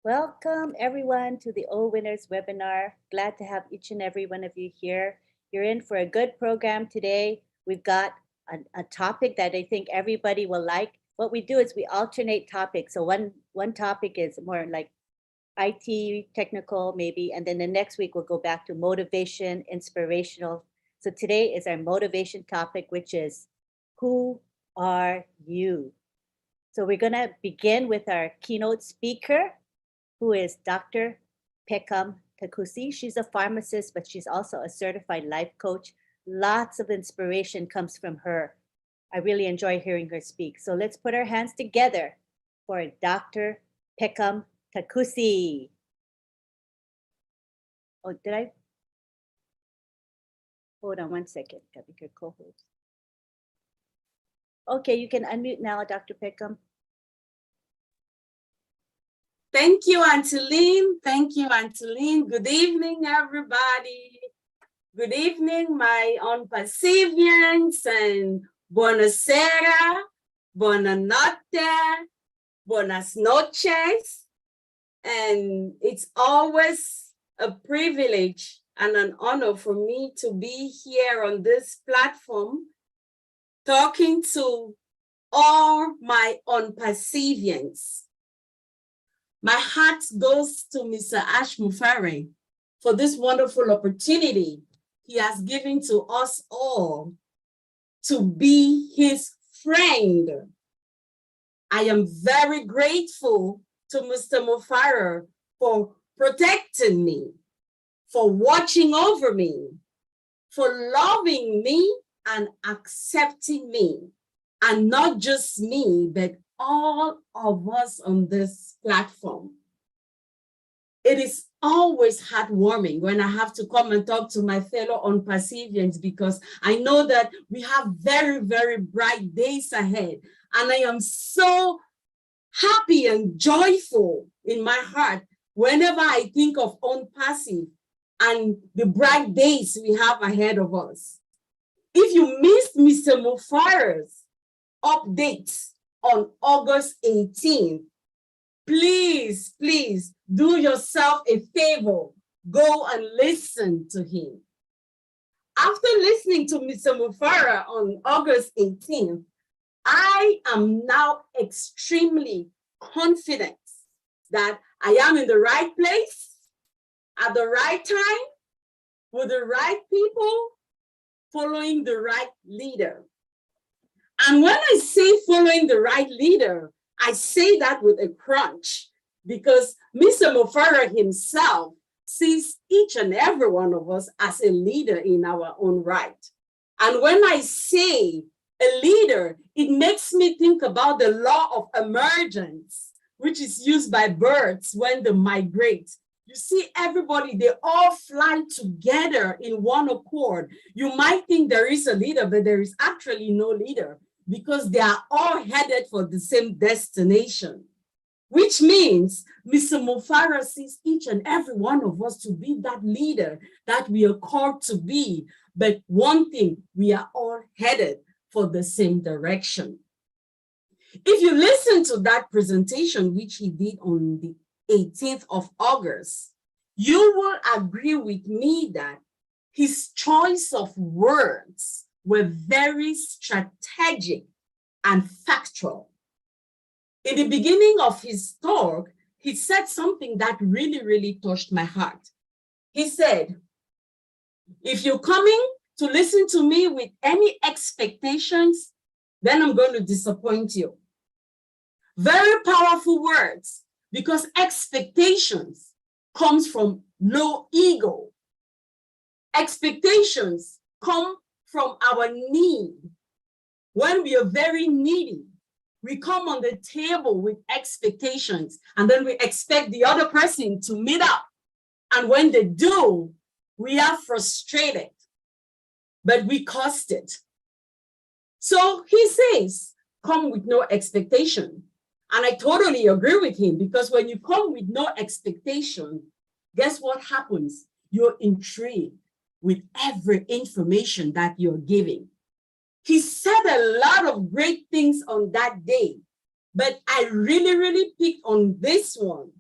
Welcome everyone to the OWinners webinar. Glad to have each and every one of you here. You're in for a good program today. We've got a topic that I think everybody will like. What we do is we alternate topics. So one topic is more like IT, technical maybe, and then the next week we'll go back to motivation, inspirational. So today is our motivation topic, which is who are you? So we're gonna begin with our keynote speaker, who is Dr. Perkam Takusi. She's a pharmacist, but she's also a certified life coach. Lots of inspiration comes from her. I really enjoy hearing her speak. So let's put our hands together for Dr. Perkam Takusi. Oh, did I? Hold on one second. Got to be your co-host. Okay, you can unmute now, Dr. Perkam. Thank you, Angeline. Thank you, Angeline. Good evening, everybody. Good evening, my Unpercevians, and buonasera, buonanotte, buenas noches. And it's always a privilege and an honor for me to be here on this platform talking to all my Unpercevians. My heart goes to Mr. Ash Mufare for this wonderful opportunity he has given to us all to be his friend. I am very grateful to Mr. Mufare for protecting me, for watching over me, for loving me and accepting me, and not just me, but all of us on this platform. It is always heartwarming when I have to come and talk to my fellow Unpercevians, because I know that we have very, very bright days ahead. And I am so happy and joyful in my heart whenever I think of Unperceived and the bright days we have ahead of us. If you missed Mr. Mufare's updates on August 18th, please do yourself a favor. Go and listen to him. After listening to Mr. Mufare on August 18th, I am now extremely confident that I am in the right place at the right time with the right people, following the right leader. And when I say following the right leader, I say that with a crunch, because Mr. Mufare himself sees each and every one of us as a leader in our own right. And when I say a leader, it makes me think about the law of emergence, which is used by birds when they migrate. You see everybody, they all fly together in one accord. You might think there is a leader, but there is actually no leader, because they are all headed for the same destination, which means Mr. Mufare sees each and every one of us to be that leader that we are called to be. But one thing, we are all headed for the same direction. If you listen to that presentation, which he did on the 18th of August, you will agree with me that his choice of words were very strategic and factual. In the beginning of his talk, he said something that really touched my heart. He said, if you're coming to listen to me with any expectations, then I'm going to disappoint you. Very powerful words, because expectations comes from low ego. Expectations come from our need. When we are very needy, we come on the table with expectations, and then we expect the other person to meet up. And when they do, we are frustrated, but we caused it. So he says, come with no expectation. And I totally agree with him, because when you come with no expectation, guess what happens? You're intrigued with every information that you're giving. He said a lot of great things on that day, but I really picked on this one.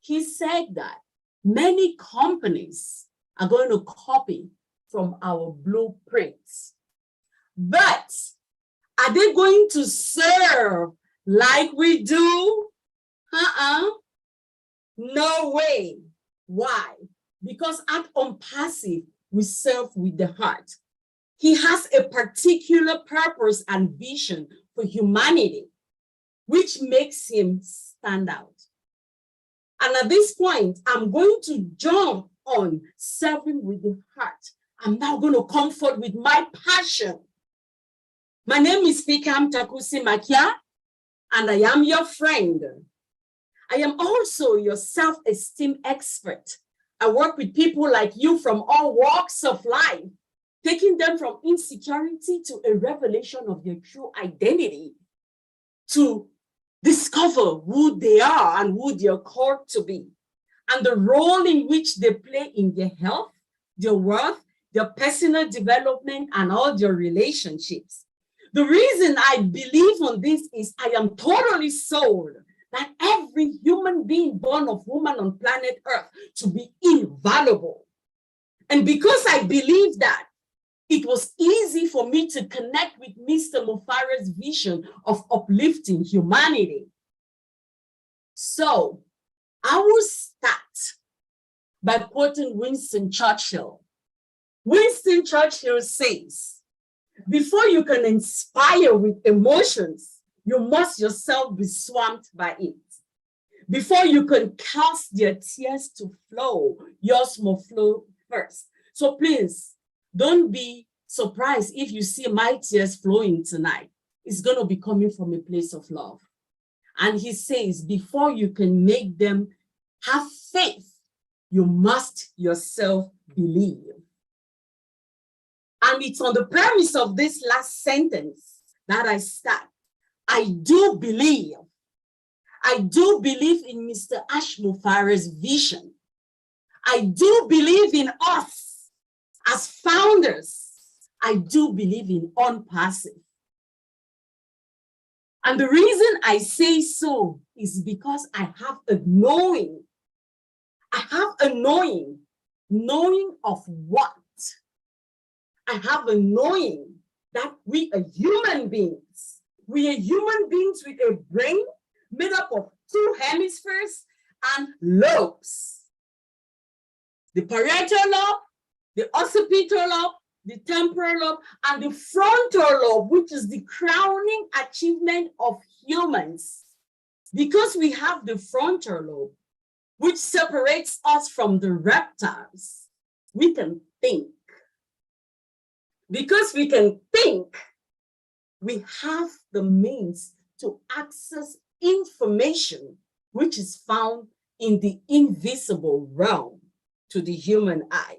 he said that many companies are going to copy from our blueprints. But are they going to serve like we do? No way. Why? Because at Unpassive, we serve with the heart. He has a particular purpose and vision for humanity, which makes him stand out. And at this point, I'm going to jump on serving with the heart. I'm now going to comfort with my passion. My name is Perkam Takusi, and I am your friend. I am also your self-esteem expert. I work with people like you from all walks of life, taking them from insecurity to a revelation of their true identity, to discover who they are and who they are called to be, and the role in which they play in their health, their worth, their personal development, and all their relationships. The reason I believe on this is I am totally sold that every human being born of woman on planet Earth to be invaluable. And because I believe that, it was easy for me to connect with Mr. Mufara's vision of uplifting humanity. So I will start by quoting Winston Churchill. Winston Churchill says, before you can inspire with emotions, you must yourself be swamped by it. Before you can cause their tears to flow, yours must flow first. So please, don't be surprised if you see my tears flowing tonight. It's going to be coming from a place of love. And he says, before you can make them have faith, you must yourself believe. And it's on the premise of this last sentence that I start. I do believe. I do believe in Mr. Ash Mufara's vision. I do believe in us as founders. I do believe in Unpassive. And the reason I say so is because I have a knowing. I have a knowing. Knowing of what? I have a knowing that we are human beings. We are human beings with a brain made up of 2 hemispheres and lobes. The parietal lobe, the occipital lobe, the temporal lobe, and the frontal lobe, which is the crowning achievement of humans. Because we have the frontal lobe, which separates us from the reptiles, we can think. Because we can think, we have the means to access information which is found in the invisible realm to the human eye.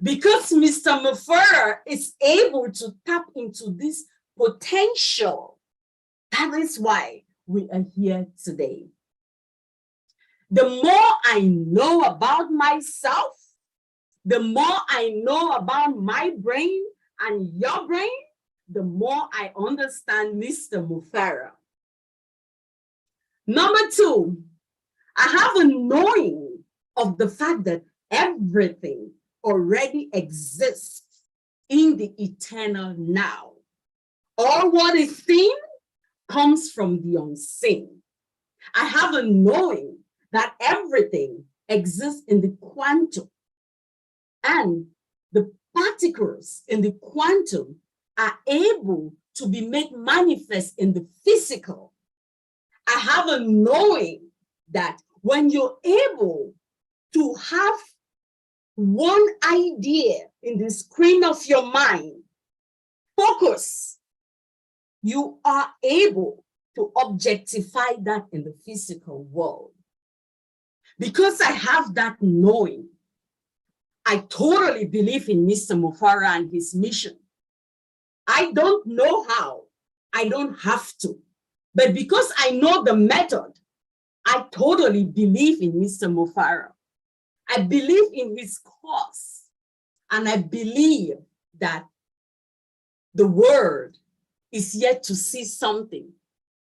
Because Mr. Mufara is able to tap into this potential, that is why we are here today. The more I know about myself, the more I know about my brain and your brain, the more I understand Mr. Mufara. Number 2, I have a knowing of the fact that everything already exists in the eternal now. All what is seen comes from the unseen. I have a knowing that everything exists in the quantum, and the particles in the quantum are able to be made manifest in the physical. I have a knowing that when you're able to have one idea in the screen of your mind, focus, you are able to objectify that in the physical world. Because I have that knowing, I totally believe in Mr. Mufara and his mission. I don't know how, I don't have to, but because I know the method, I totally believe in Mr. Mufara. I believe in his cause, and I believe that the world is yet to see something.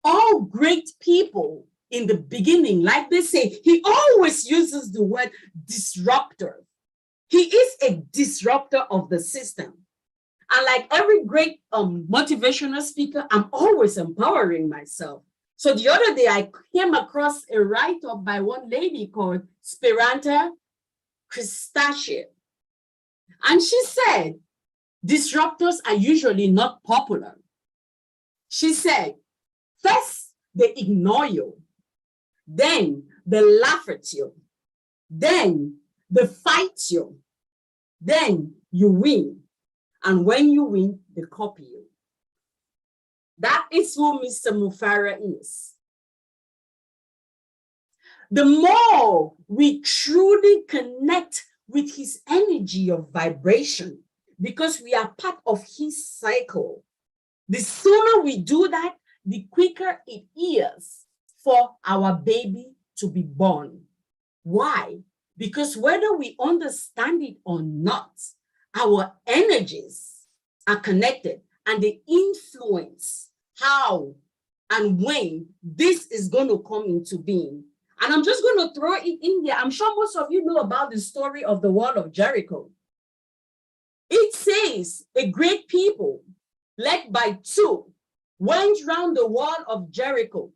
All great people in the beginning, like they say, he always uses the word disruptor. He is a disruptor of the system. And like every great motivational speaker, I'm always empowering myself. So the other day, I came across a write-up by one lady called Speranza Christache. And she said, disruptors are usually not popular. She said, first, they ignore you. Then they laugh at you. Then they fight you. Then you win. And when you win, they copy you. That is who Mr. Mufara is. The more we truly connect with his energy of vibration, because we are part of his cycle, the sooner we do that, the quicker it is for our baby to be born. Why? Because whether we understand it or not, our energies are connected and they influence how and when this is going to come into being. And I'm just going to throw it in there. I'm sure most of you know about the story of the wall of Jericho. It says a great people led by two went round the wall of Jericho.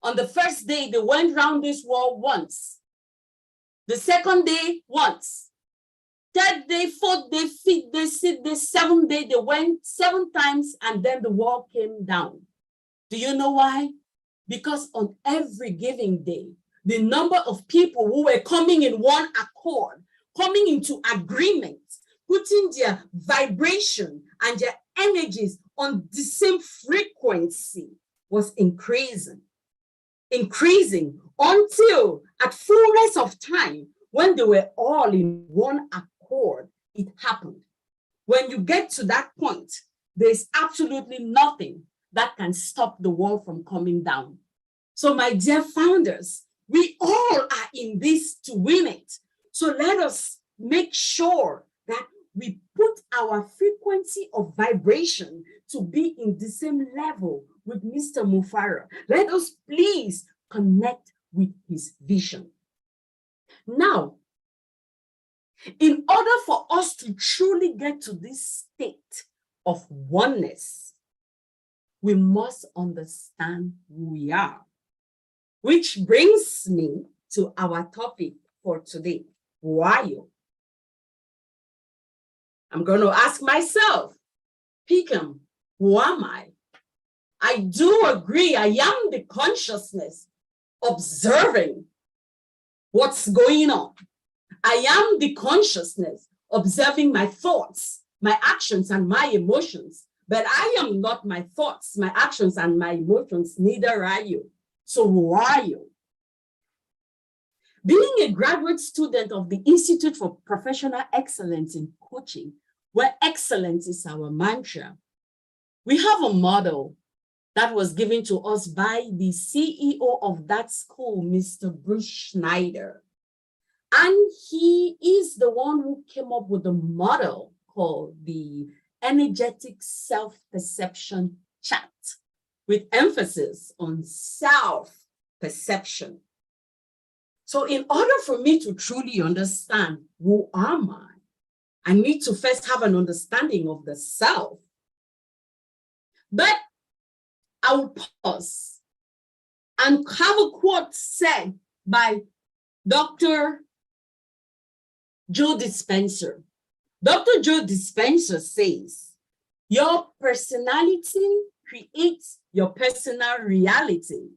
On the first day, they went round this wall once. The second day, once. Third day, fourth day, fifth day, sixth day, seventh day, they went 7 times and then the wall came down. Do you know why? Because on every given day, the number of people who were coming in one accord, coming into agreement, putting their vibration and their energies on the same frequency was increasing until at fullness of time, when they were all in one accord, it happened. When you get to that point, there's absolutely nothing that can stop the wall from coming down. So my dear founders, we all are in this to win it. So let us make sure that we put our frequency of vibration to be in the same level with Mr. Mufara. Let us please connect with his vision. Now, in order for us to truly get to this state of oneness, we must understand who we are. Which brings me to our topic for today. Who are you? I'm going to ask myself, Perkam, who am I? I do agree, I am the consciousness observing what's going on. I am the consciousness observing my thoughts, my actions, and my emotions. But I am not my thoughts, my actions, and my emotions, neither are you. So who are you? Being a graduate student of the Institute for Professional Excellence in Coaching, where excellence is our mantra, we have a model that was given to us by the CEO of that school, Mr. Bruce Schneider. And he is the one who came up with a model called the Energetic Self-Perception Chart, with emphasis on self-perception. So in order for me to truly understand who am I need to first have an understanding of the self. But I will pause and have a quote said by Dr. Joe Dispenza. Dr. Joe Dispenza says, your personality creates your personal reality,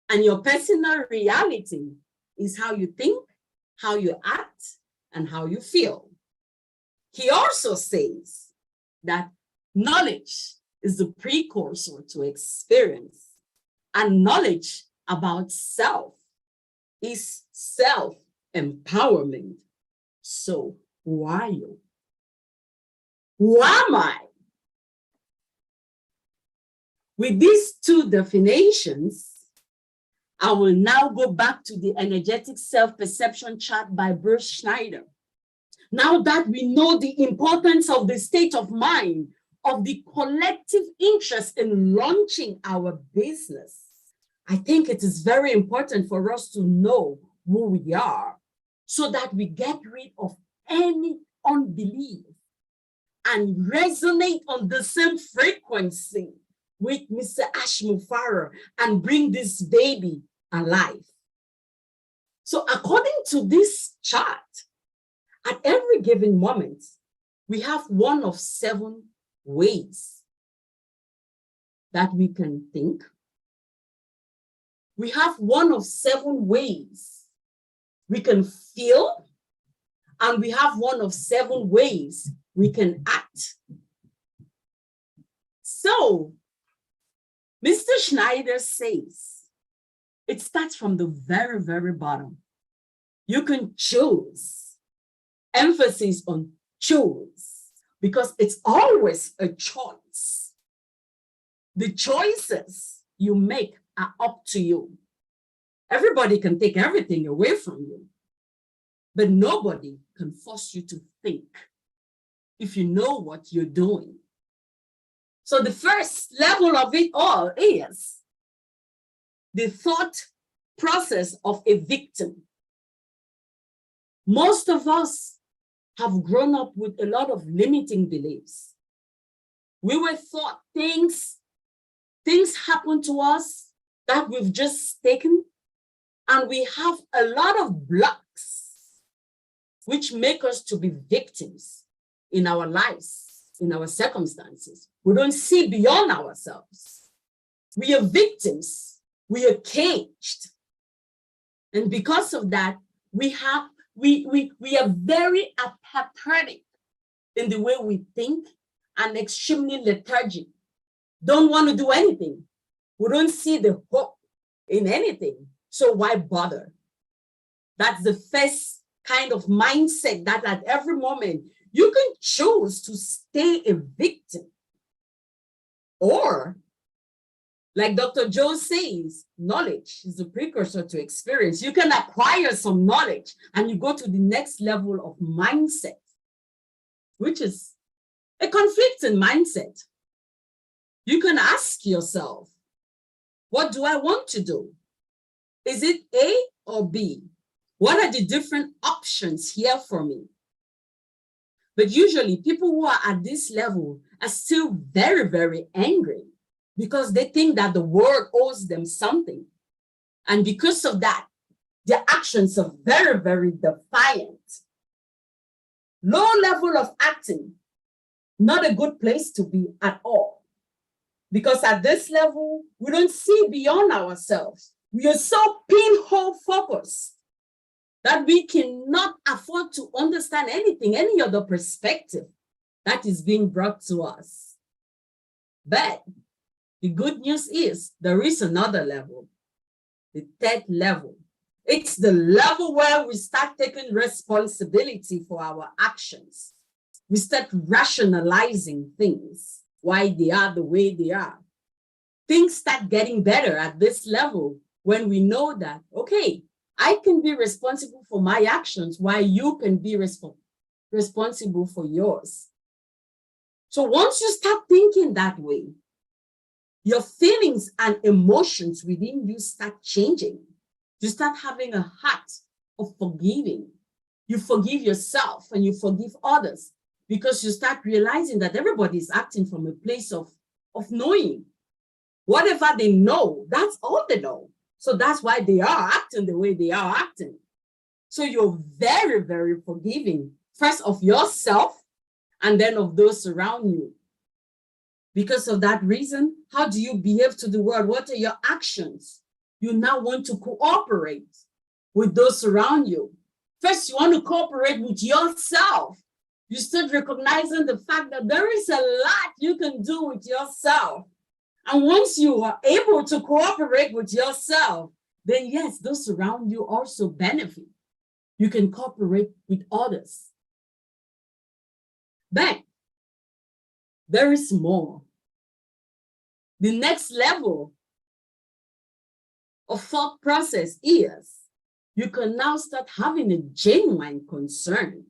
and your personal reality is how you think, how you act, and how you feel. He also says that knowledge is the precursor to experience, and knowledge about self is self-empowerment. So who are you? Who am I? With these two definitions, I will now go back to the energetic self-perception chart by Bruce Schneider. Now that we know the importance of the state of mind, of the collective interest in launching our business, I think it is very important for us to know who we are so that we get rid of any unbelief and resonate on the same frequency with Mr. Ashmufara and bring this baby alive. So according to this chart, at every given moment, we have one of 7 ways that we can think. We have one of 7 ways we can feel, and we have one of 7 ways we can act. So, Mr. Schneider says, it starts from the very, very bottom. You can choose, emphasis on choose, because it's always a choice. The choices you make are up to you. Everybody can take everything away from you, but nobody can force you to think if you know what you're doing. So the first level of it all is the thought process of a victim. Most of us have grown up with a lot of limiting beliefs. We were taught things happen to us that we've just taken, and we have a lot of blocks which make us to be victims in our lives, in our circumstances. We don't see beyond ourselves. We are victims. We are caged. And because of that, we are very apathetic in the way we think and extremely lethargic. Don't want to do anything. We don't see the hope in anything. So why bother? That's the first kind of mindset that at every moment you can choose to stay a victim. Or, like Dr. Joe says, knowledge is a precursor to experience. You can acquire some knowledge and you go to the next level of mindset, which is a conflicting mindset. You can ask yourself, what do I want to do? Is it A or B? What are the different options here for me? But usually people who are at this level are still very, very angry because they think that the world owes them something. And because of that, their actions are very, very defiant. Low level of acting, not a good place to be at all. Because at this level, we don't see beyond ourselves. We are so pinhole focused that we cannot afford to understand anything, any other perspective that is being brought to us. But the good news is there is another level, the 3rd level. It's the level where we start taking responsibility for our actions. We start rationalizing things, why they are the way they are. Things start getting better at this level when we know that, okay, I can be responsible for my actions while you can be responsible for yours. So once you start thinking that way, your feelings and emotions within you start changing. You start having a heart of forgiving. You forgive yourself and you forgive others because you start realizing that everybody is acting from a place of knowing. Whatever they know, that's all they know. So that's why they are acting the way they are acting. So you're very, very forgiving, first of yourself and then of those around you. Because of that reason, how do you behave to the world? What are your actions? You now want to cooperate with those around you. First, you want to cooperate with yourself. You start recognizing the fact that there is a lot you can do with yourself. And once you are able to cooperate with yourself, then yes, those around you also benefit. You can cooperate with others. But there is more. The next level of thought process is you can now start having a genuine concern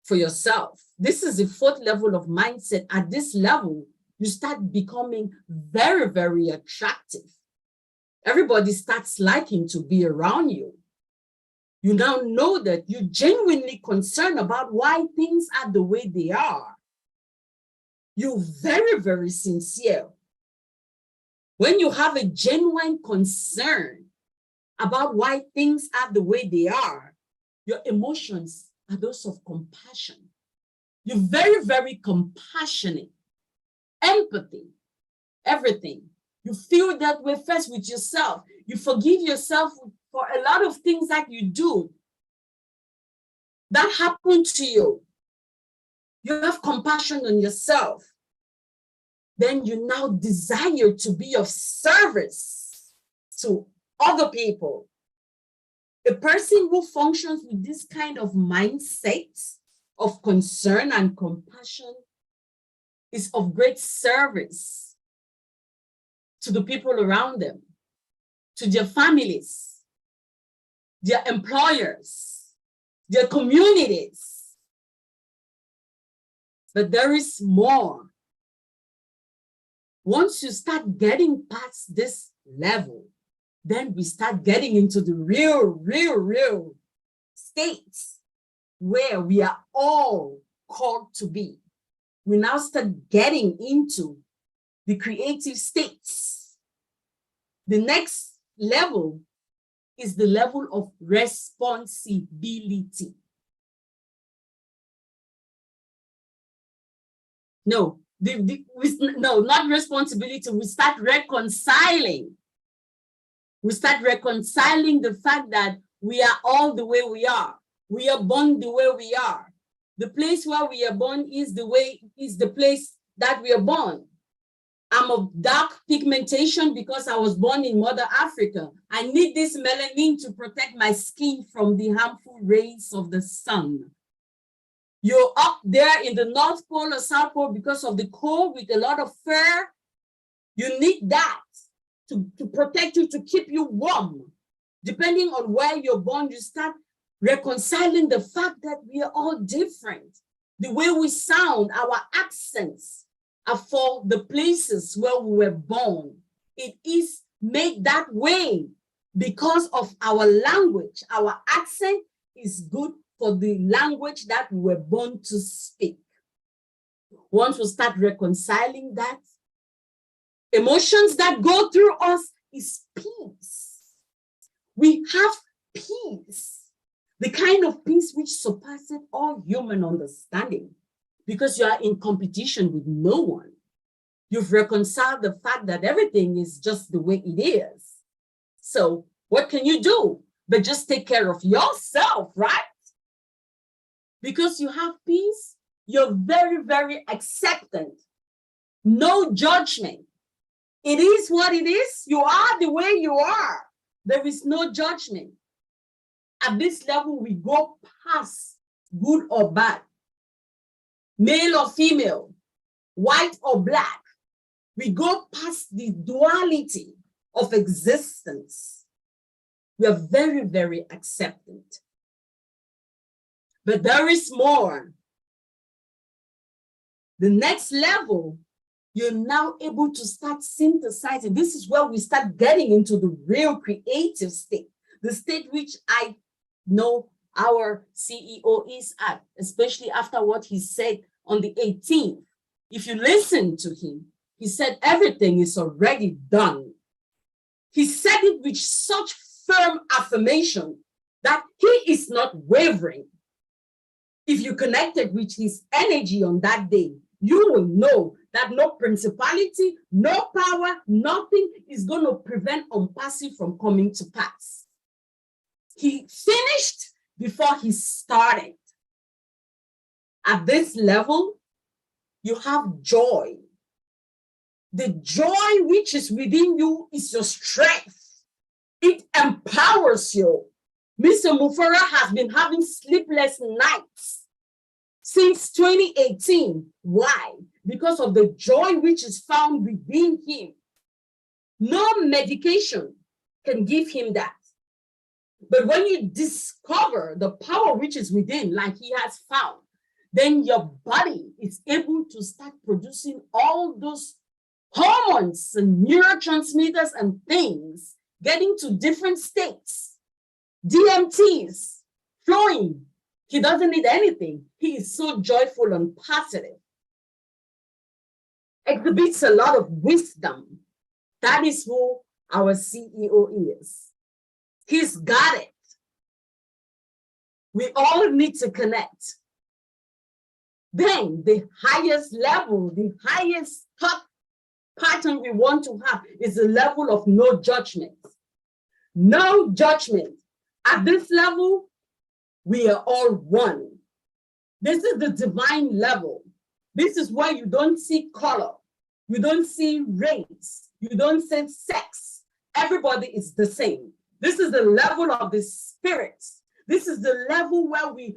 for yourself. This is the 4th level of mindset. At this level, you start becoming very, very attractive. everybody starts liking to be around you. You now know that you're genuinely concerned about why things are the way they are. You're very, very sincere. When you have a genuine concern about why things are the way they are, your emotions are those of compassion. You're very, very compassionate. Empathy, everything. You feel that way first with yourself. You forgive yourself for a lot of things that you do that happen to you. You have compassion on yourself. Then you now desire to be of service to other people. A person who functions with this kind of mindset of concern and compassion is of great service to the people around them, to their families, their employers, their communities. But there is more. Once you start getting past this level, then we start getting into the real states where we are all called to be. We now start getting into the creative states. The next level is the level of responsibility. No, not responsibility. We start reconciling. We start reconciling the fact that we are all the way we are. We are born the way we are. The place where we are born is the place that we are born. I'm of dark pigmentation because I was born in Mother Africa. I need this melanin to protect my skin from the harmful rays of the sun. You're up there in the North Pole or South Pole because of the cold with a lot of fur. You need that to protect you, to keep you warm. Depending on where you're born, you start reconciling the fact that we are all different. The way we sound, our accents are for the places where we were born. It is made that way because of our language. Our accent is good for the language that we were born to speak. Once we start reconciling that, emotions that go through us is peace. We have peace, the kind of peace which surpasses all human understanding, because you are in competition with no one. You've reconciled the fact that everything is just the way it is. So what can you do but just take care of yourself, right? Because you have peace, you're very, very acceptant. No judgment. It is what it is. You are the way you are. There is no judgment. At this level, we go past good or bad, male or female, white or black. We go past the duality of existence. We are very, very acceptant. But there is more. The next level, you're now able to start synthesizing. This is where we start getting into the real creative state, the state which I know our CEO is at, especially after what he said on the 18th. If you listen to him, he said everything is already done. He said it with such firm affirmation that he is not wavering. If you connected with his energy on that day, you will know that no principality, no power, nothing is going to prevent Umpasi from coming to pass. He finished before he started. At this level, you have joy. The joy which is within you is your strength. It empowers you. Mr. Mufara has been having sleepless nights since 2018. Why? Because of the joy which is found within him. No medication can give him that. But when you discover the power which is within, like he has found, then your body is able to start producing all those hormones and neurotransmitters and things getting to different states, DMTs, flowing. He doesn't need anything. He is so joyful and positive. Exhibits a lot of wisdom. That is who our CEO is. He's got it. We all need to connect. Then the highest level, the highest top pattern we want to have is the level of no judgment. No judgment. At this level, we are all one. This is the divine level. This is where you don't see color. You don't see race. You don't see sex. Everybody is the same. This is the level of the spirit. This is the level where we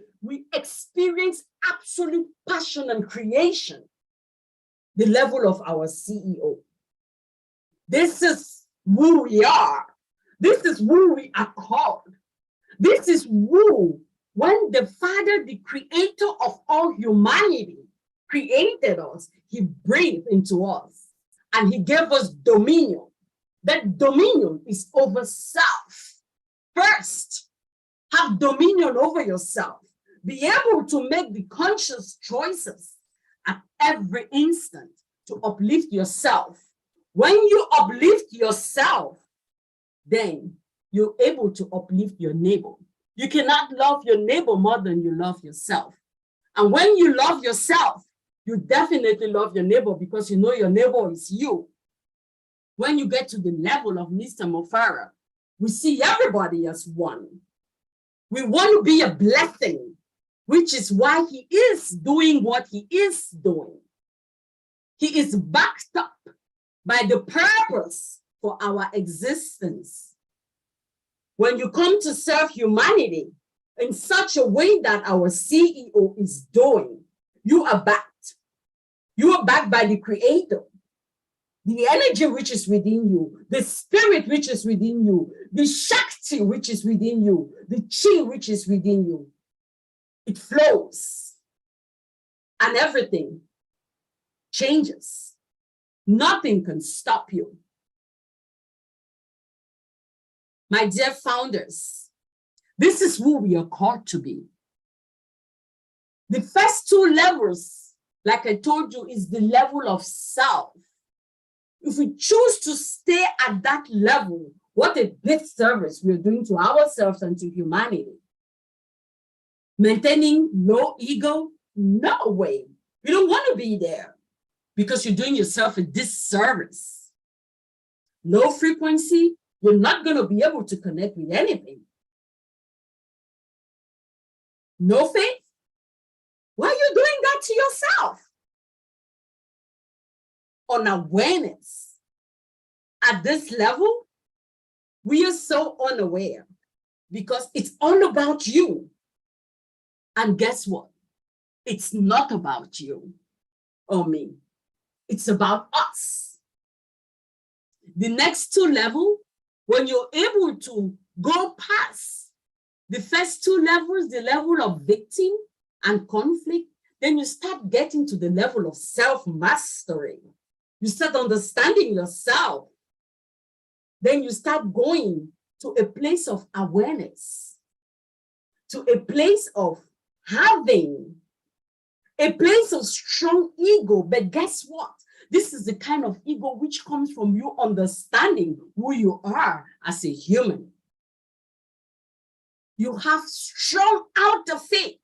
experience absolute passion and creation. The level of our CEO. This is who we are. This is who we are called. This is who, when the Father, the creator of all humanity, created us, he breathed into us and he gave us dominion. That dominion is over self. First, have dominion over yourself. Be able to make the conscious choices at every instant to uplift yourself. When you uplift yourself, then you're able to uplift your neighbor. You cannot love your neighbor more than you love yourself. And when you love yourself, you definitely love your neighbor because you know your neighbor is you. When you get to the level of Mr. Mofara, we see everybody as one. We want to be a blessing, which is why he is doing what he is doing. He is backed up by the purpose for our existence. When you come to serve humanity in such a way that our CEO is doing, you are backed. You are backed by the Creator. The energy which is within you, the spirit which is within you, the Shakti which is within you, the Chi which is within you. It flows and everything changes. Nothing can stop you. My dear founders, this is who we are called to be. The first two levels, like I told you, is the level of self. If we choose to stay at that level, what a great service we're doing to ourselves and to humanity. Maintaining low ego? No way. You don't want to be there because you're doing yourself a disservice. Low frequency, you're not going to be able to connect with anything. No faith? Why are you doing that to yourself? On awareness. At this level, we are so unaware because it's all about you. And guess what? It's not about you or me. It's about us. The next two levels, when you're able to go past the first two levels, the level of victim and conflict, then you start getting to the level of self-mastery. You start understanding yourself. Then you start going to a place of awareness, to a place of having, a place of strong ego. But guess what? This is the kind of ego which comes from you understanding who you are as a human. You have strong outer faith,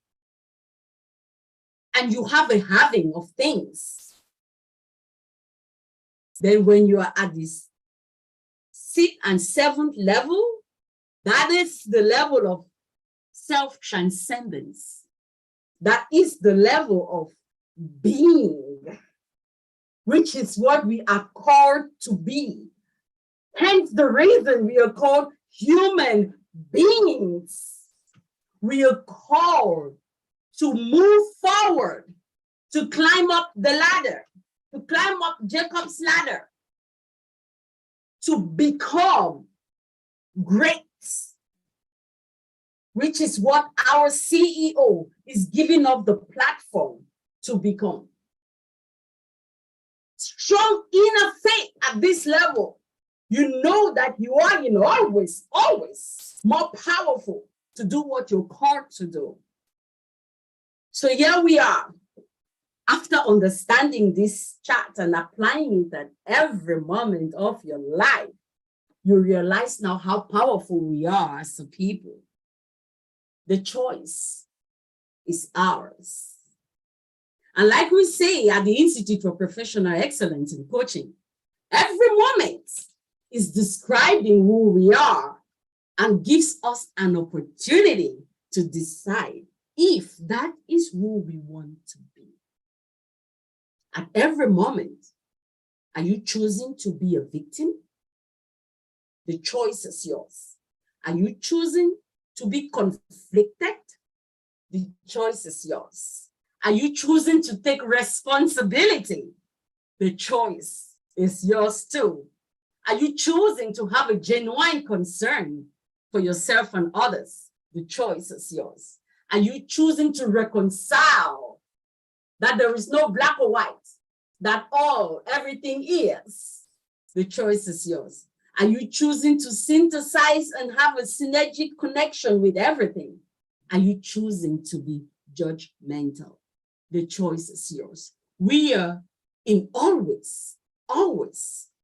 and you have a having of things. Then when you are at this 6th and 7th level, that is the level of self-transcendence. That is the level of being, which is what we are called to be. Hence the reason we are called human beings. We are called to move forward, to climb up the ladder, to climb up Jacob's ladder, to become great, which is what our CEO is giving up the platform to become. Strong inner faith at this level You know that you are, always more powerful to do what you're called to do. So here we are. After understanding this chart and applying it at every moment of your life, you realize now how powerful we are as a people. The choice is ours. And like we say at the Institute for Professional Excellence in Coaching, every moment is describing who we are and gives us an opportunity to decide if that is who we want to be. At every moment, are you choosing to be a victim? The choice is yours. Are you choosing to be conflicted? The choice is yours. Are you choosing to take responsibility? The choice is yours too. Are you choosing to have a genuine concern for yourself and others? The choice is yours. Are you choosing to reconcile that there is no black or white, that everything is? The choice is yours. Are you choosing to synthesize and have a synergic connection with everything? Are you choosing to be judgmental? The choice is yours. We are in always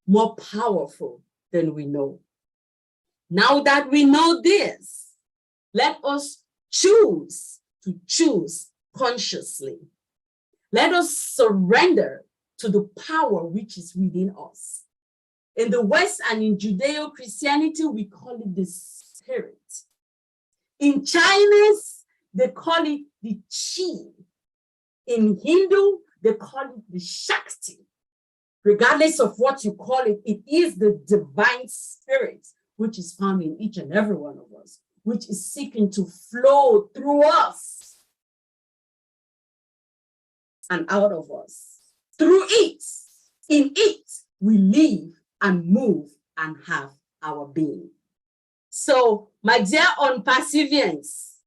more powerful than we know. Now that we know this, let us choose to choose consciously. Let us surrender to the power which is within us. In the West and in Judeo-Christianity, we call it the spirit. In Chinese, they call it the chi. In Hindu, they call it the Shakti. Regardless of what you call it, it is the divine spirit which is found in each and every one of us, which is seeking to flow through us and out of us. Through it, in it, we live and move and have our being. So, my dear unperseverance,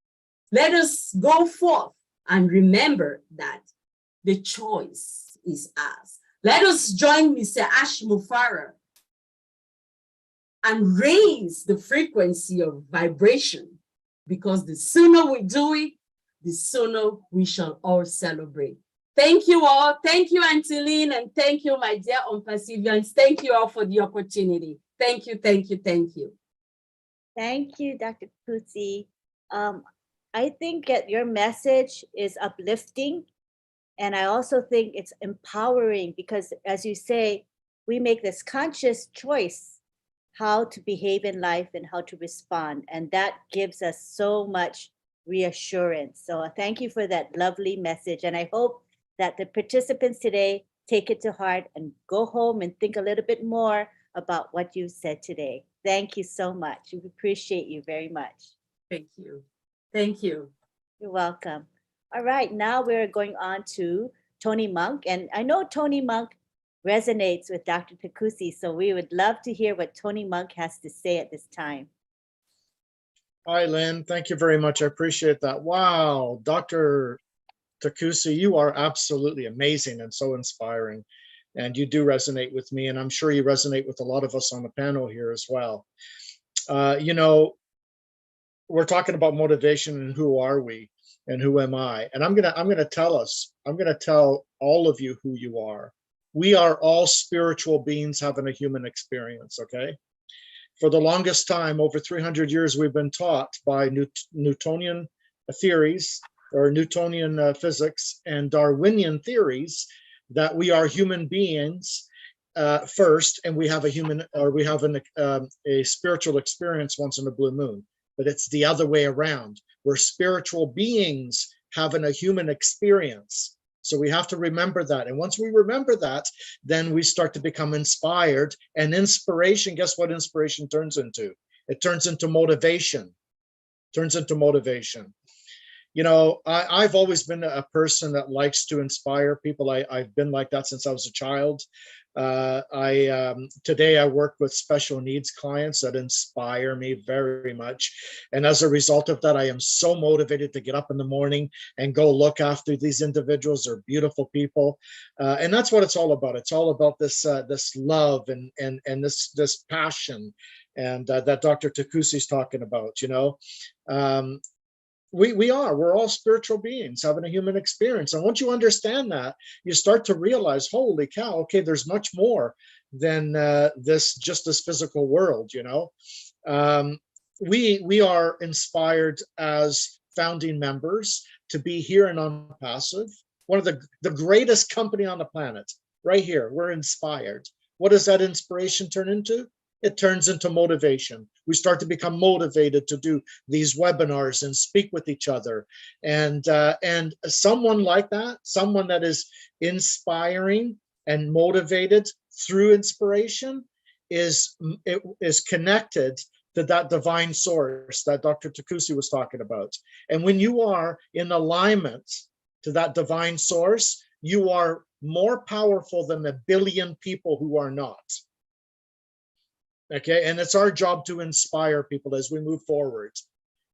let us go forth and remember that the choice is ours. Let us join Mr. Ash Mufara and raise the frequency of vibration, because the sooner we do it, the sooner we shall all celebrate. Thank you all. Thank you, Auntie Lynn, and thank you, my dear unperseverance. Thank you all for the opportunity. Thank you, thank you, thank you. Thank you, Dr. Takusi. I think that your message is uplifting, and I also think it's empowering because, as you say, we make this conscious choice how to behave in life and how to respond, and that gives us so much reassurance. So thank you for that lovely message, and I hope that the participants today take it to heart and go home and think a little bit more about what you said today. Thank you so much. We appreciate you very much. Thank you. Thank you. You're welcome. All right, now we're going on to Tony Monk. And I know Tony Monk resonates with Dr. Takusi, so we would love to hear what Tony Monk has to say at this time. Hi, Lynn. Thank you very much. I appreciate that. Wow, Dr. Takusi, you are absolutely amazing and so inspiring. And you do resonate with me, and I'm sure you resonate with a lot of us on the panel here as well. You know, we're talking about motivation and who are we and who am I? And I'm gonna tell all of you who you are. We are all spiritual beings having a human experience, okay? For the longest time, over 300 years, we've been taught by Newtonian theories or Newtonian physics and Darwinian theories that we are human beings first, and we have a spiritual experience once in a blue moon. But it's the other way around. We're spiritual beings having a human experience. So we have to remember that. And once we remember that, then we start to become inspired. And inspiration, guess what inspiration turns into? It turns into motivation. You know, I've always been a person that likes to inspire people. I've been like that since I was a child. Today I work with special needs clients that inspire me very much. And as a result of that, I am so motivated to get up in the morning and go look after these individuals. They're beautiful people. And that's what it's all about. It's all about this love and this passion and that Dr. Takusi is talking about, we're all spiritual beings having a human experience. And once you understand that, you start to realize, holy cow, okay, there's much more than this physical world. We are inspired as founding members to be here in Unpassive, one of the greatest company on the planet. Right here, we're inspired. What does that inspiration turn into? It turns into motivation. We start to become motivated to do these webinars and speak with each other. And someone like that, someone that is inspiring and motivated through inspiration is connected to that divine source that Dr. Takusi was talking about. And when you are in alignment to that divine source, you are more powerful than the billion people who are not. Okay, and it's our job to inspire people as we move forward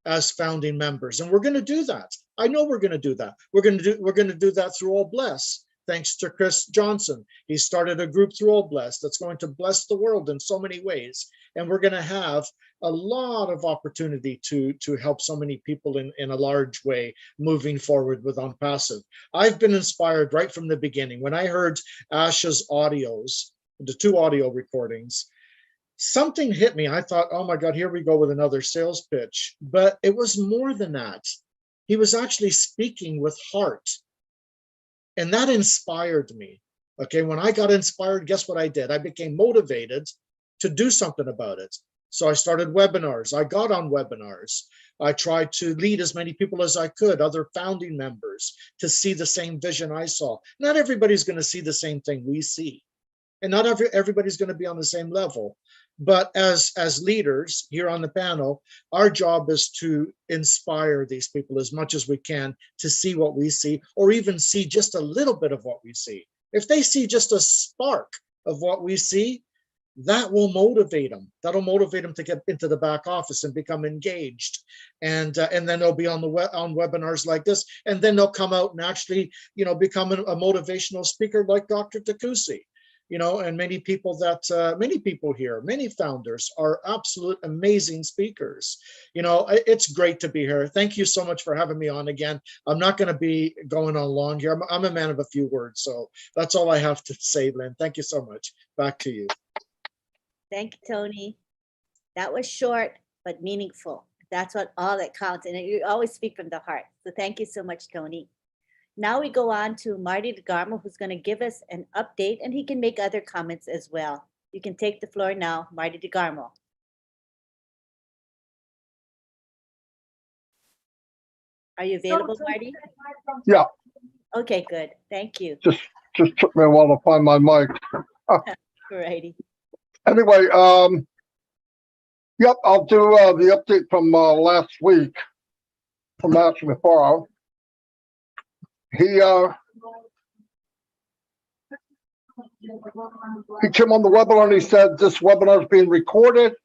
as founding members, and we're going to do that. I know we're going to do that. We're going to do that through All Bless. Thanks to Chris Johnson, he started a group through All Bless that's going to bless the world in so many ways, and we're going to have a lot of opportunity to help so many people in a large way moving forward with Unpassive. I've been inspired right from the beginning. When I heard Asha's audios, the 2 audio recordings, something hit me. I thought, oh my God, here we go with another sales pitch. But it was more than that. He was actually speaking with heart. And that inspired me. Okay, when I got inspired, guess what I did? I became motivated to do something about it. So I started webinars. I got on webinars. I tried to lead as many people as I could, other founding members, to see the same vision I saw. Not everybody's going to see the same thing we see. And not everybody's going to be on the same level. But as leaders here on the panel, our job is to inspire these people as much as we can to see what we see, or even see just a little bit of what we see. If they see just a spark of what we see, that will motivate them. That'll motivate them to get into the back office and become engaged. And then they'll be on webinars like this, and then they'll come out and actually, become a motivational speaker like Dr. Takusi. And many people here, many founders are absolute amazing speakers. It's great to be here. Thank you so much for having me on again. I'm not going to be going on long here. I'm a man of a few words. So that's all I have to say, Lynn. Thank you so much. Back to you. Thank you, Tony. That was short, but meaningful. That's all that counts. And you always speak from the heart. So thank you so much, Tony. Now we go on to Marty Degamo, who's going to give us an update, and he can make other comments as well. You can take the floor now, Marty Degamo. Are you available, Marty? Yeah. Okay, good. Thank you. Just took me a while to find my mic. Alrighty. Anyway, yep, I'll do the update from last week from actually before. He came on the webinar and he said this webinar is being recorded,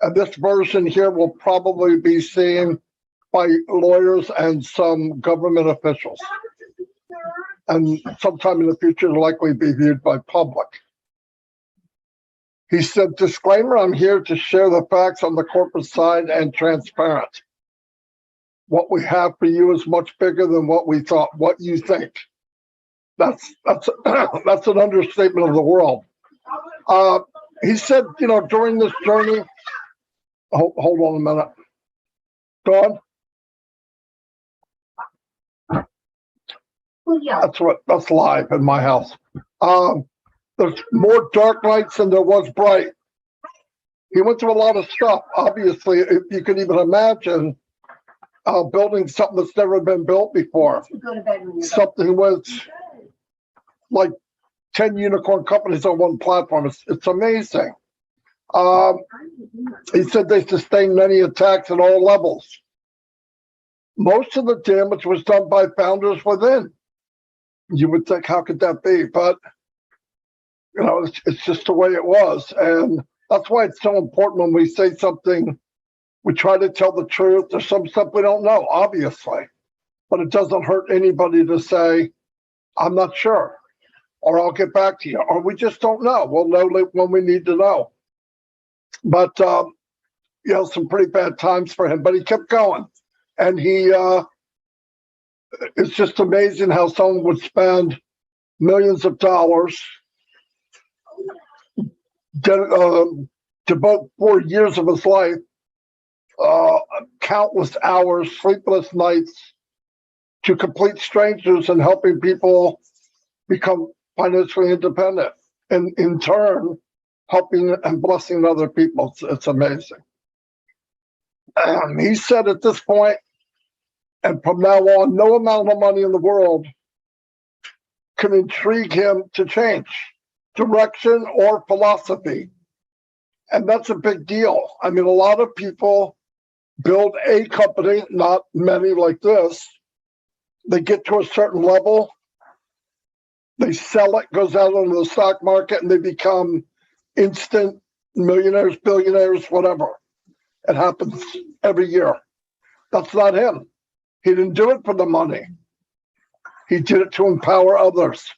and this version here will probably be seen by lawyers and some government officials, and sometime in the future it'll likely be viewed by public. He said, disclaimer, I'm here to share the facts on the corporate side and transparent. What we have for you is much bigger than what we thought, what you think. That's an understatement of the world. He said, during this journey, hold on a minute. Go on. That's live in my house. There's more dark nights than there was bright. He went through a lot of stuff. Obviously, if you can even imagine building something that's never been built before. Something with like 10 unicorn companies on one platform. It's amazing. He said they sustained many attacks at all levels. Most of the damage was done by founders within. You would think, how could that be? But It's just the way it was. And that's why it's so important when we say something, we try to tell the truth. There's some stuff we don't know, obviously, but it doesn't hurt anybody to say, I'm not sure, or I'll get back to you, or we just don't know. We'll know when we need to know. But, some pretty bad times for him, but he kept going. And it's just amazing how someone would spend millions of dollars, devote 4 years of his life, countless hours, sleepless nights, to complete strangers and helping people become financially independent, and in turn, helping and blessing other people. It's amazing. He said at this point, and from now on, no amount of money in the world can intrigue him to change direction or philosophy. And that's a big deal. I mean, a lot of people build a company, not many like this. They get to a certain level, they sell it, goes out onto the stock market, and they become instant millionaires, billionaires, whatever. It happens every year. That's not him. He didn't do it for the money. He did it to empower others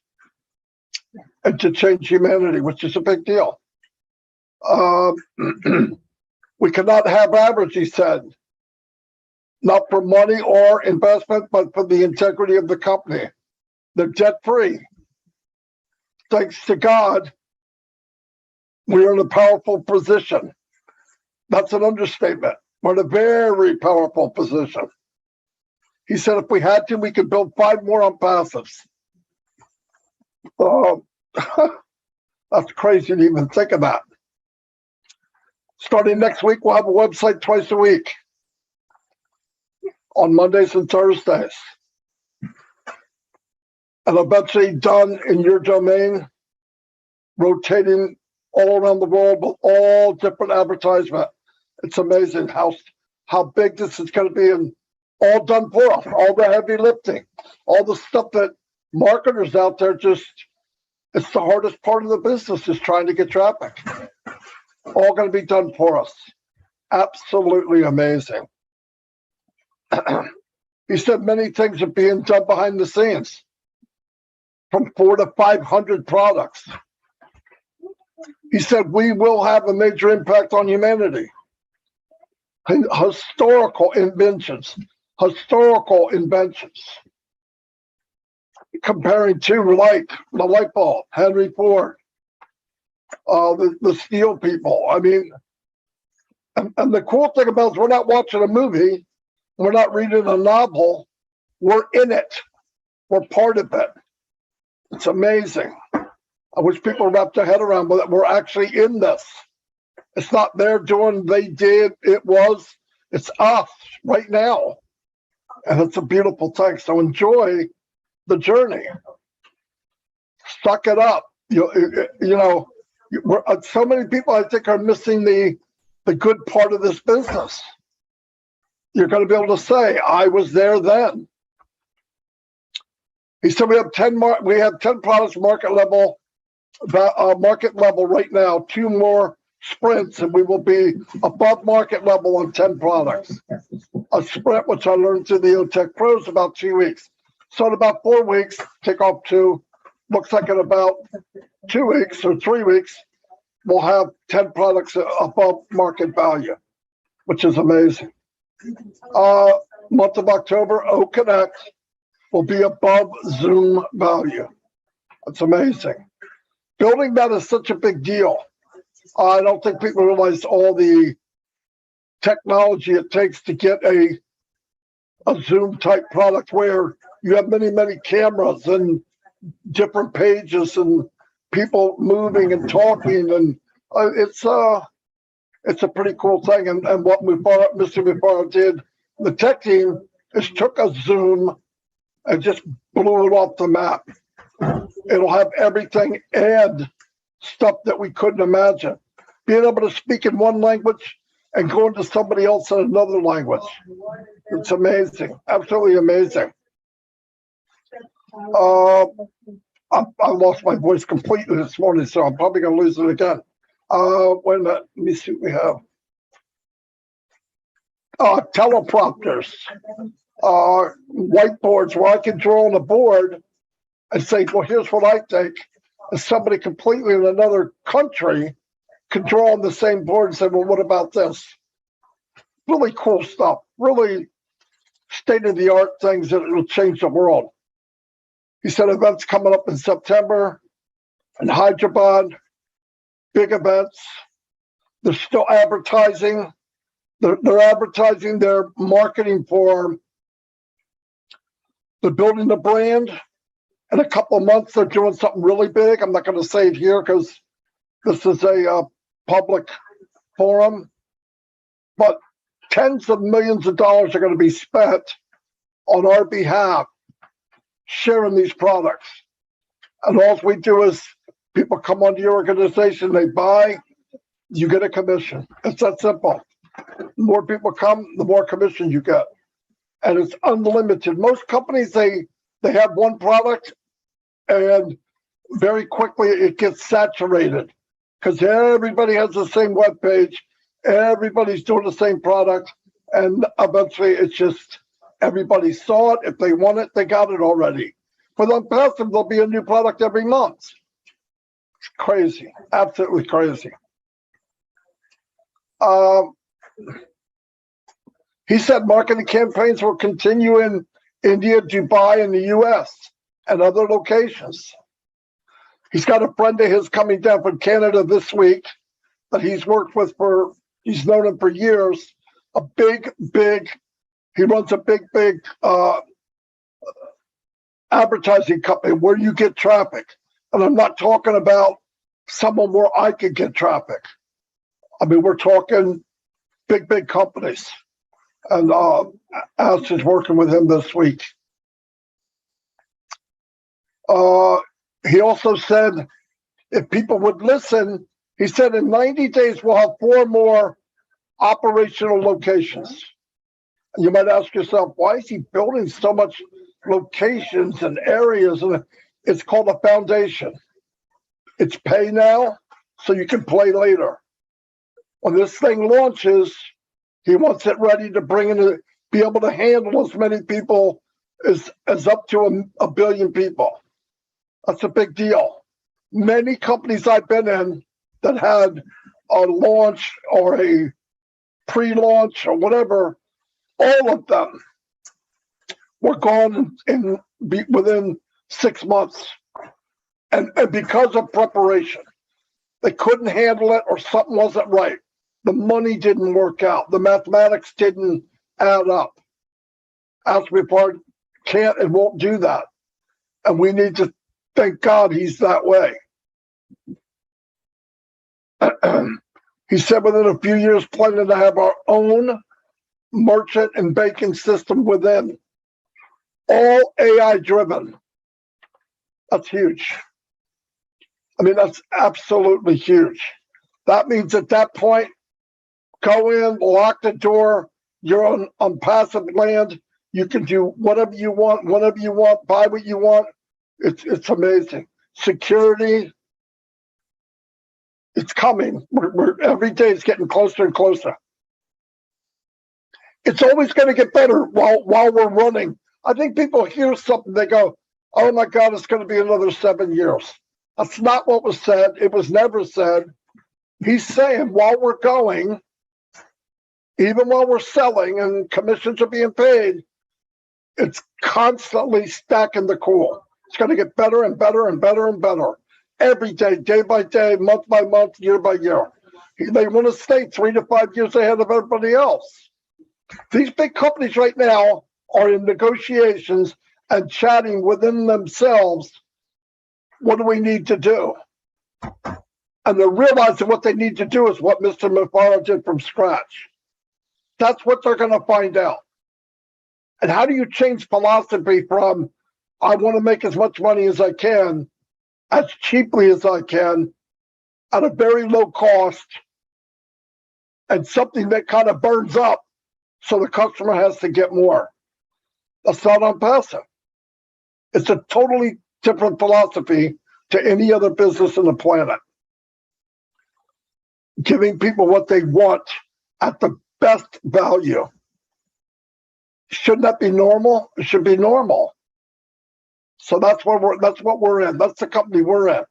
and to change humanity, which is a big deal. We cannot have average, he said, not for money or investment, but for the integrity of the company. They're debt-free. Thanks to God, we're in a powerful position. That's an understatement. We're in a very powerful position. He said if we had to, we could build 5 more on passives. That's crazy to even think of that. Starting next week, we'll have a website twice a week on Mondays and Thursdays. And eventually done in your domain, rotating all around the world with all different advertisement. It's amazing how big this is going to be, and all done for us, all the heavy lifting, all the stuff that marketers out there it's the hardest part of the business is trying to get traffic. All going to be done for us. Absolutely amazing. He said many things are being done behind the scenes, from 400 to 500 products. He said we will have a major impact on humanity. Historical inventions. Comparing to like the light bulb, Henry Ford, the steel people. I mean, and the cool thing about it is we're not watching a movie, we're not reading a novel, we're in it. We're part of it. It's amazing. I wish people wrapped their head around with it. We're actually in this. It's not they're doing, they did, it's us right now. And it's a beautiful thing. So enjoy the journey. Suck it up. So many people, I think, are missing the good part of this business. You're going to be able to say, I was there then. He said we have 10 products market level right now, 2 more sprints, and we will be above market level on 10 products. A sprint, which I learned through the OTech Pros, about 2 weeks. So in about 4 weeks, take off to, looks like in about 2 weeks or 3 weeks, we'll have 10 products above market value, which is amazing. Month of October, OConnect will be above Zoom value. That's amazing. Building that is such a big deal. I don't think people realize all the technology it takes to get a Zoom type product where you have many cameras and different pages and people moving and talking, and it's a pretty cool thing. And what Mr. Mufaro did, the tech team, is took a Zoom and just blew it off the map. It'll have everything and stuff that we couldn't imagine. Being able to speak in one language and go into somebody else in another language. It's amazing, absolutely amazing. I lost my voice completely this morning, so I'm probably going to lose it again. Wait a minute. Let me see what we have. Teleprompters, whiteboards where I can draw on a board and say, well, here's what I think. And somebody completely in another country can draw on the same board and say, well, what about this? Really cool stuff. Really state-of-the-art things that will change the world. He said events coming up in September in Hyderabad, big events. They're still advertising. They're advertising their marketing for, they're building the brand. In a couple of months, they're doing something really big. I'm not going to say it here because this is a public forum, but tens of millions of dollars are going to be spent on our behalf sharing these products. And all we do is people come onto your organization, they buy, you get a commission. It's that simple. The more people come, the more commission you get. And it's unlimited. Most companies, they have one product and very quickly it gets saturated because everybody has the same web page. Everybody's doing the same product. And eventually it's just everybody saw it. If they want it, they got it already. For them passive, there'll be a new product every month. It's crazy, absolutely crazy. He said marketing campaigns will continue in India, Dubai, and the US and other locations. He's got a friend of his coming down from Canada this week that he's worked with he's known him for years. He runs a big advertising company where you get traffic. And I'm not talking about someone where I could get traffic. I mean, we're talking big companies. And Ash is working with him this week. He also said if people would listen, he said in 90 days we'll have 4 more operational locations. And you might ask yourself, why is he building so much locations and areas? And it's called a foundation. It's pay now, so you can play later. When this thing launches, he wants it ready to bring in, be able to handle as many people as up to a billion people. That's a big deal. Many companies I've been in that had a launch or a pre-launch or whatever, all of them were gone within 6 months. And because of preparation, they couldn't handle it or something wasn't right. The money didn't work out. The mathematics didn't add up. Algebra can't and won't do that. And we need to thank God he's that way. He said within a few years, planning to have our own merchant and banking system within. All AI driven. That's huge. I mean, that's absolutely huge. That means at that point, go in, lock the door, you're on passive land, you can do whatever you want, whenever you want, buy what you want. It's amazing. Security, it's coming. We're every day it's getting closer and closer. It's always going to get better while we're running. I think people hear something, they go, oh my God, it's going to be another 7 years. That's not what was said. It was never said. He's saying while we're going, even while we're selling and commissions are being paid, it's constantly stacking the cool. It's going to get better and better and better and better. Every day, day by day, month by month, year by year. They want to stay 3 to 5 years ahead of everybody else. These big companies right now are in negotiations and chatting within themselves. What do we need to do? And they're realizing what they need to do is what Mr. Mufara did from scratch. That's what they're going to find out. And how do you change philosophy from, I want to make as much money as I can, as cheaply as I can, at a very low cost, and something that kind of burns up so the customer has to get more. That's not on passive. It's a totally different philosophy to any other business on the planet. Giving people what they want at the best value. Shouldn't that be normal? It should be normal. So that's what we're in. That's the company we're in.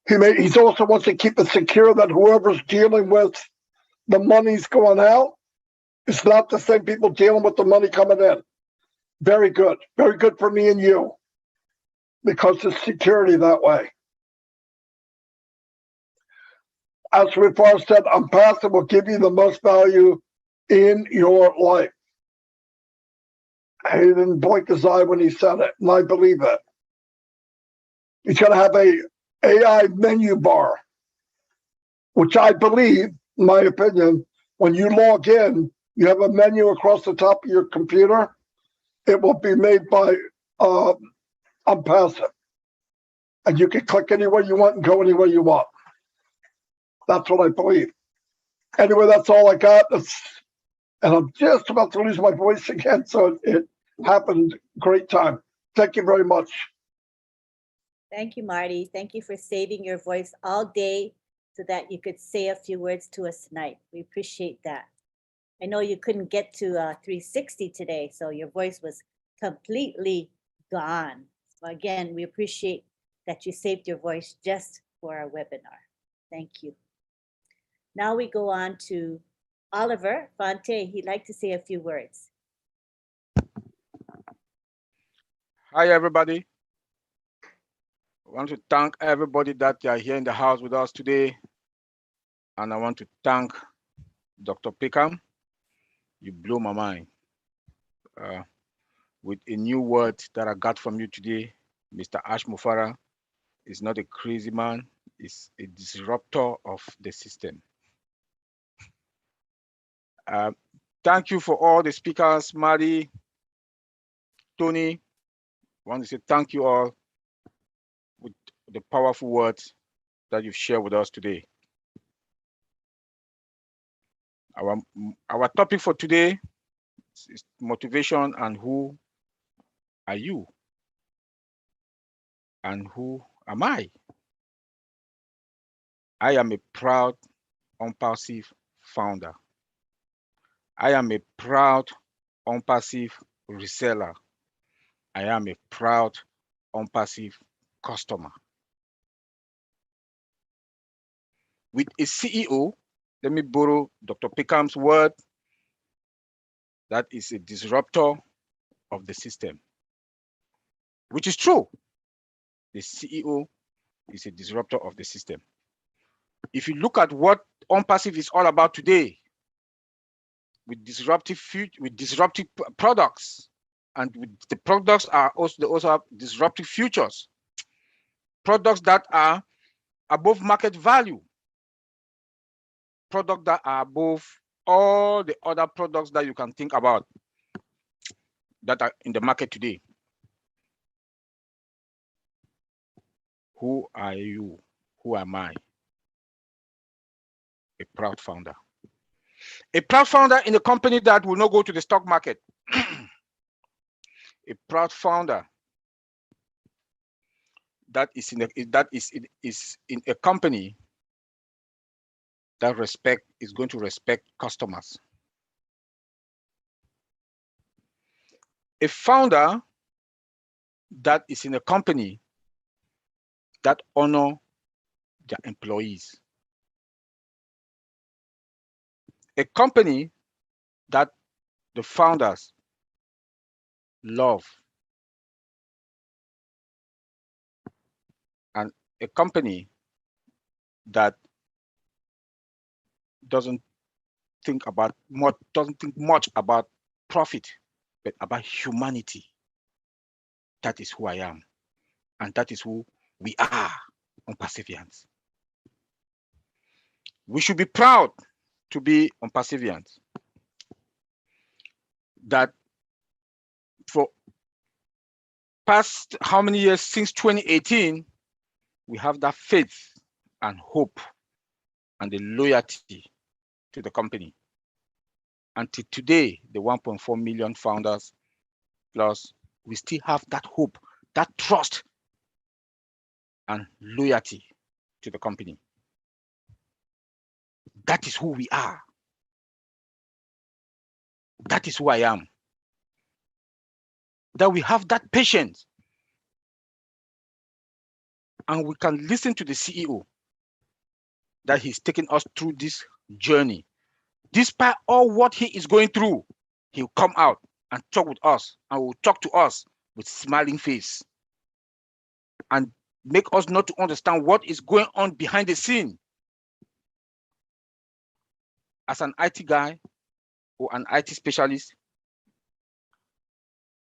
He also wants to keep it secure that whoever's dealing with the money's going out, it's not the same people dealing with the money coming in. Very good. Very good for me and you. Because it's security that way. As Rifar said, Unpassive will give you the most value in your life. He didn't blink his eye when he said it, and I believe it. He's going to have a AI menu bar, which I believe, in my opinion, when you log in, you have a menu across the top of your computer. It will be made by Unpassive. And you can click anywhere you want and go anywhere you want. That's what I believe. Anyway, that's all I got. And I'm just about to lose my voice again, so it happened. Great time. Thank you very much. Thank you, Marty. Thank you for saving your voice all day so that you could say a few words to us tonight. We appreciate that. I know you couldn't get to 360 today, so your voice was completely gone. So again, we appreciate that you saved your voice just for our webinar. Thank you. Now we go on to Oliver Fonte. He'd like to say a few words. Hi, everybody. I want to thank everybody that are here in the house with us today. And I want to thank Dr. Perkam. You blew my mind with a new word that I got from you today. Mr. Ash Mufara is not a crazy man. He's a disruptor of the system. Thank you for all the speakers, Marty, Tony. I want to say thank you all with the powerful words that you've shared with us today. Our topic for today is motivation and who are you? And who am I? I am a proud, Unpassive founder. I am a proud, Unpassive reseller. I am a proud, Unpassive customer. With a CEO, let me borrow Dr. Perkam's word, that is a disruptor of the system, which is true. The CEO is a disruptor of the system. If you look at what Unpassive is all about today, with disruptive products, and with the products are also have disruptive futures, products that are above market value, products that are above all the other products that you can think about that are in the market today. Who are you? Who am I? A proud founder. A proud founder in a company that will not go to the stock market. A proud founder that is in a company that is going to respect customers. A founder that is in a company that honor their employees. A company that the founders love. And a company that doesn't think much about profit, but about humanity. That is who I am. And that is who we are Unpassivians. We should be proud to be Unpassivians. That for past how many years, since 2018, we have that faith and hope and the loyalty to the company. Until today, the 1.4 million founders Plus, we still have that hope, that trust, and loyalty to the company. That is who we are. That is who I am. That we have that patience. And we can listen to the CEO that he's taking us through this journey. Despite all what he is going through, he'll come out and talk with us, and will talk to us with smiling face and make us not to understand what is going on behind the scene. As an IT guy or an IT specialist,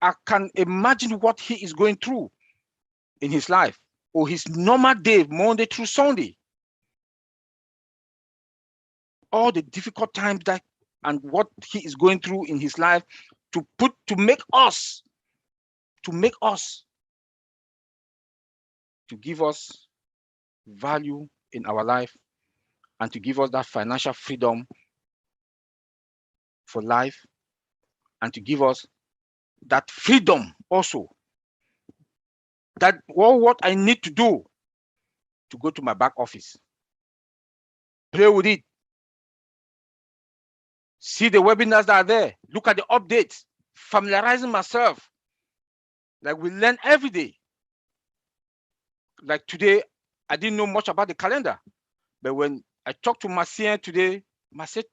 I can imagine what he is going through in his life or his normal day, Monday through Sunday. All the difficult times that and what he is going through in his life to make us to give us value in our life and to give us that financial freedom for life and to give us that freedom also, that what I need to do to go to my back office, play with it, see the webinars that are there, look at the updates, familiarizing myself. Like we learn every day. Like today, I didn't know much about the calendar, but when I talked to Marcia today, Marcia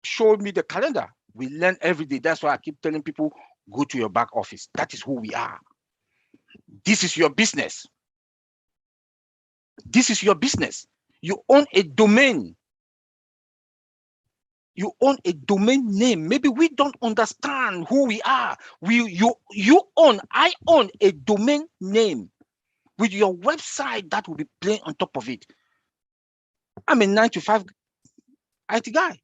showed me the calendar. We learn every day. That's why I keep telling people, go to your back office. That is who we are. This is your business. This is your business. You own a domain. You own a domain name. Maybe we don't understand who we are. I own a domain name with your website that will be playing on top of it. I'm a 9-to-5 IT guy.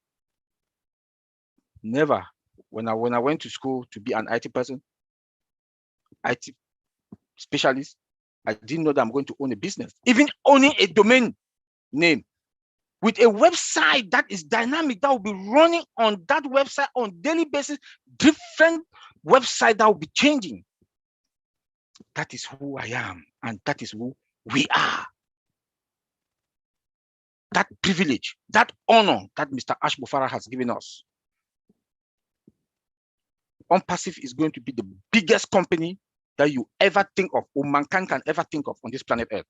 Never, when I went to school to be an IT person, IT specialist, I didn't know that I'm going to own a business. Even owning a domain name with a website that is dynamic, that will be running on that website on daily basis, different website that will be changing. That is who I am, and that is who we are. That privilege, that honor that Mr. Ashbufara has given us. Unpassive is going to be the biggest company that you ever think of, or mankind can ever think of on this planet Earth.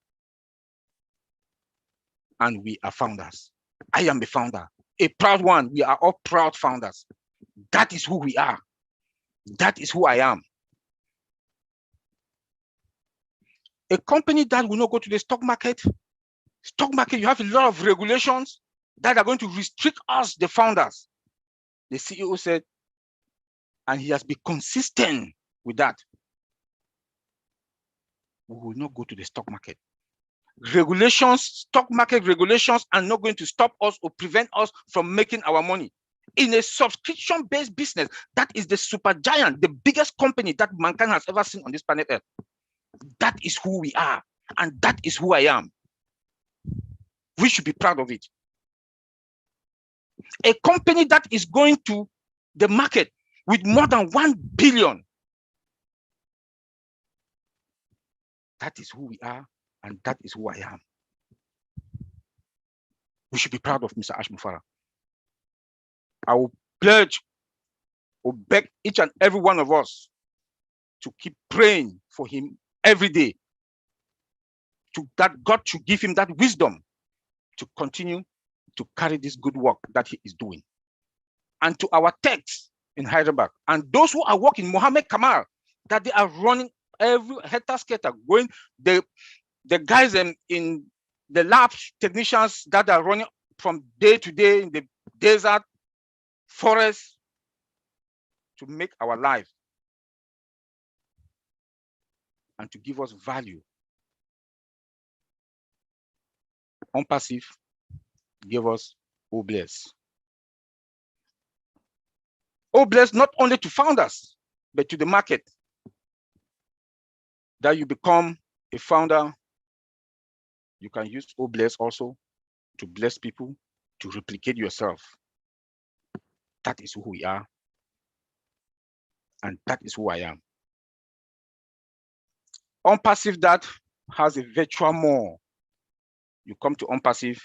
And we are founders. I am a founder, a proud one. We are all proud founders. That is who we are. That is who I am. A company that will not go to the stock market, you have a lot of regulations that are going to restrict us, the founders. The CEO said, and he has been consistent with that, we will not go to the stock market. Regulations, stock market regulations are not going to stop us or prevent us from making our money. In a subscription-based business, that is the super giant, the biggest company that mankind has ever seen on this planet Earth. That is who we are, and that is who I am. We should be proud of it. A company that is going to the market with more than 1 billion. That is who we are, and that is who I am. We should be proud of Mr. Ashbufara. I will pledge or beg each and every one of us to keep praying for him every day, that God should give him that wisdom to continue to carry this good work that he is doing. And to our techs in Hyderabad, and those who are working, Mohammed Kamal, that they are running every hectare going, the guys in the lab technicians that are running from day to day in the desert, forest, to make our life and to give us value. Unpassive give us OWinners. OWinners not only to founders, but to the market. That you become a founder, you can use OWinners also to bless people, to replicate yourself. That is who we are, and that is who I am. OnPassive that has a virtual mall. You come to OnPassive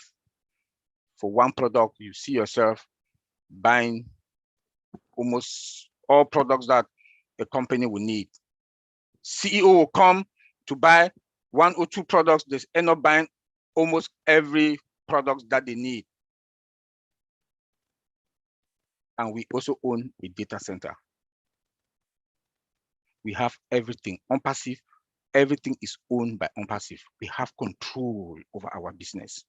for one product, you see yourself buying almost all products that a company will need. CEO will come to buy 1 or 2 products, they end up buying almost every product that they need. And we also own a data center. We have everything. OnPassive, everything is owned by OnPassive. We have control over our business.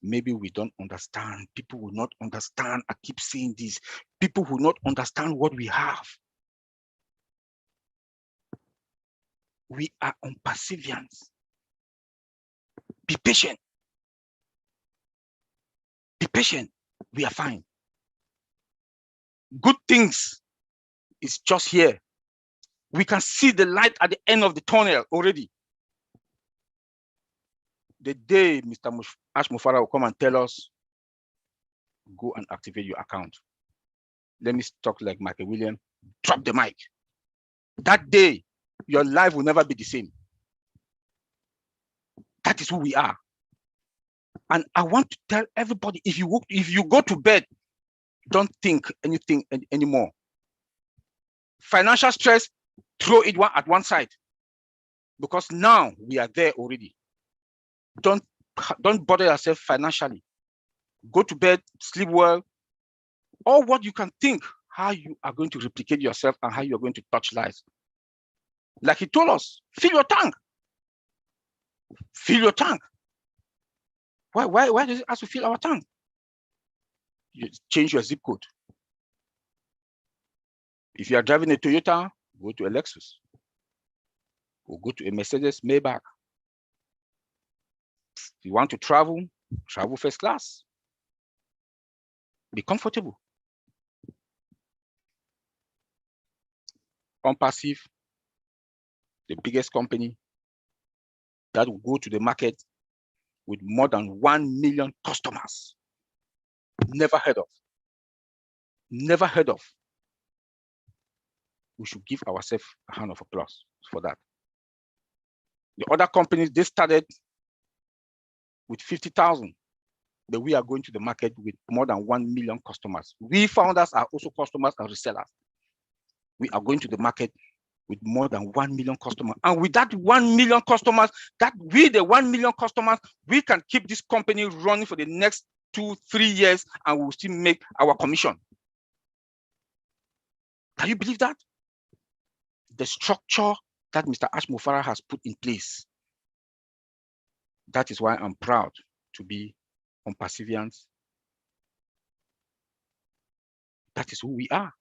Maybe we don't understand. People will not understand. I keep saying this. People will not understand what we have. We are OnPassivians. Be patient. Be patient. We are fine. Good things is just here. We can see the light at the end of the tunnel already. The day Mr. Ash Mufara will come and tell us, go and activate your account. Let me talk like Michael Williams, drop the mic. That day, your life will never be the same. That is who we are. And I want to tell everybody, if you go to bed, don't think anything anymore. Financial stress, throw it at one side. Because now we are there already. Don't bother yourself financially. Go to bed, sleep well. Or what you can think, how you are going to replicate yourself and how you are going to touch lives. Like he told us, fill your tank. Fill your tank. Why does it have to fill our tank? You change your zip code. If you are driving a Toyota, go to a Lexus. Or go to a Mercedes Maybach. If you want to travel, travel first class. Be comfortable. OnPassive, the biggest company that will go to the market with more than 1 million customers. Never heard of. Never heard of. We should give ourselves a hand of applause for that. The other companies, they started with 50,000, but we are going to the market with more than 1 million customers. We founders are also customers and resellers. We are going to the market with more than 1 million customers. And with that 1 million customers, the 1 million customers, we can keep this company running for the next 2-3 years and we'll still make our commission. Can you believe that? The structure that Mr. Ash Mufara has put in place. That is why I'm proud to be OnPassivians. That is who we are.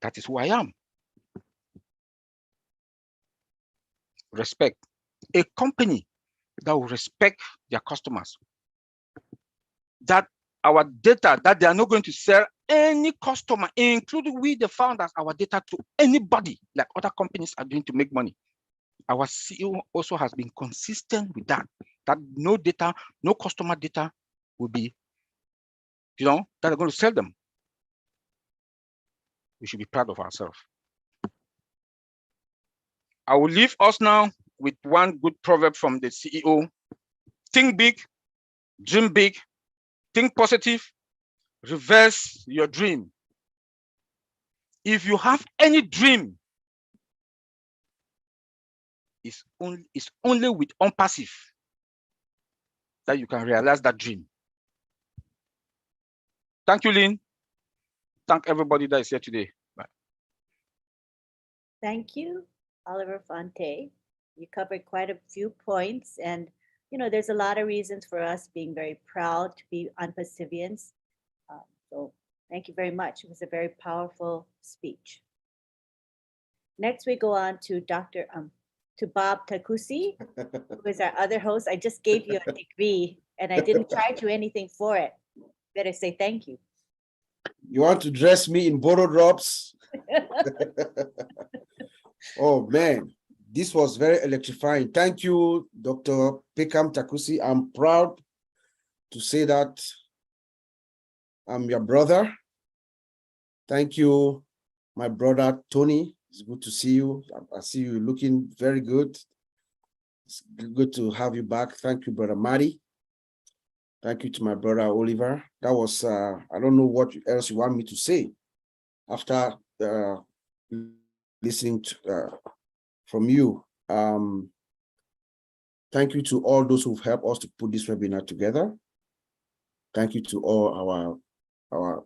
That is who I am. Respect. A company that will respect their customers. That our data, that they are not going to sell any customer, including we, the founders, our data to anybody like other companies are doing to make money. Our CEO also has been consistent with that no data, no customer data will be, that are going to sell them. We should be proud of ourselves. I will leave us now with one good proverb from the CEO. Think big, dream big, think positive, reverse your dream. If you have any dream, it's only with OnPassive that you can realize that dream. Thank you, Lynn. Thank everybody that is here today. Bye. Thank you, Oliver Fonte. You covered quite a few points, and there's a lot of reasons for us being very proud to be OnPassivians. So thank you very much. It was a very powerful speech. Next, we go on to Bob Takusi, who is our other host. I just gave you a degree, and I didn't charge you anything for it. Better say thank you. You want to dress me in borrow drops? Oh man, this was very electrifying. Thank you, Dr. Perkam Takusi. I'm proud to say that I'm your brother. Thank you, my brother Tony. It's good to see you. I see you looking very good. It's good to have you back. Thank you, Brother Marty. Thank you to my brother Oliver. That was, I don't know what else you want me to say after listening to, from you. Thank you to all those who've helped us to put this webinar together. Thank you to all our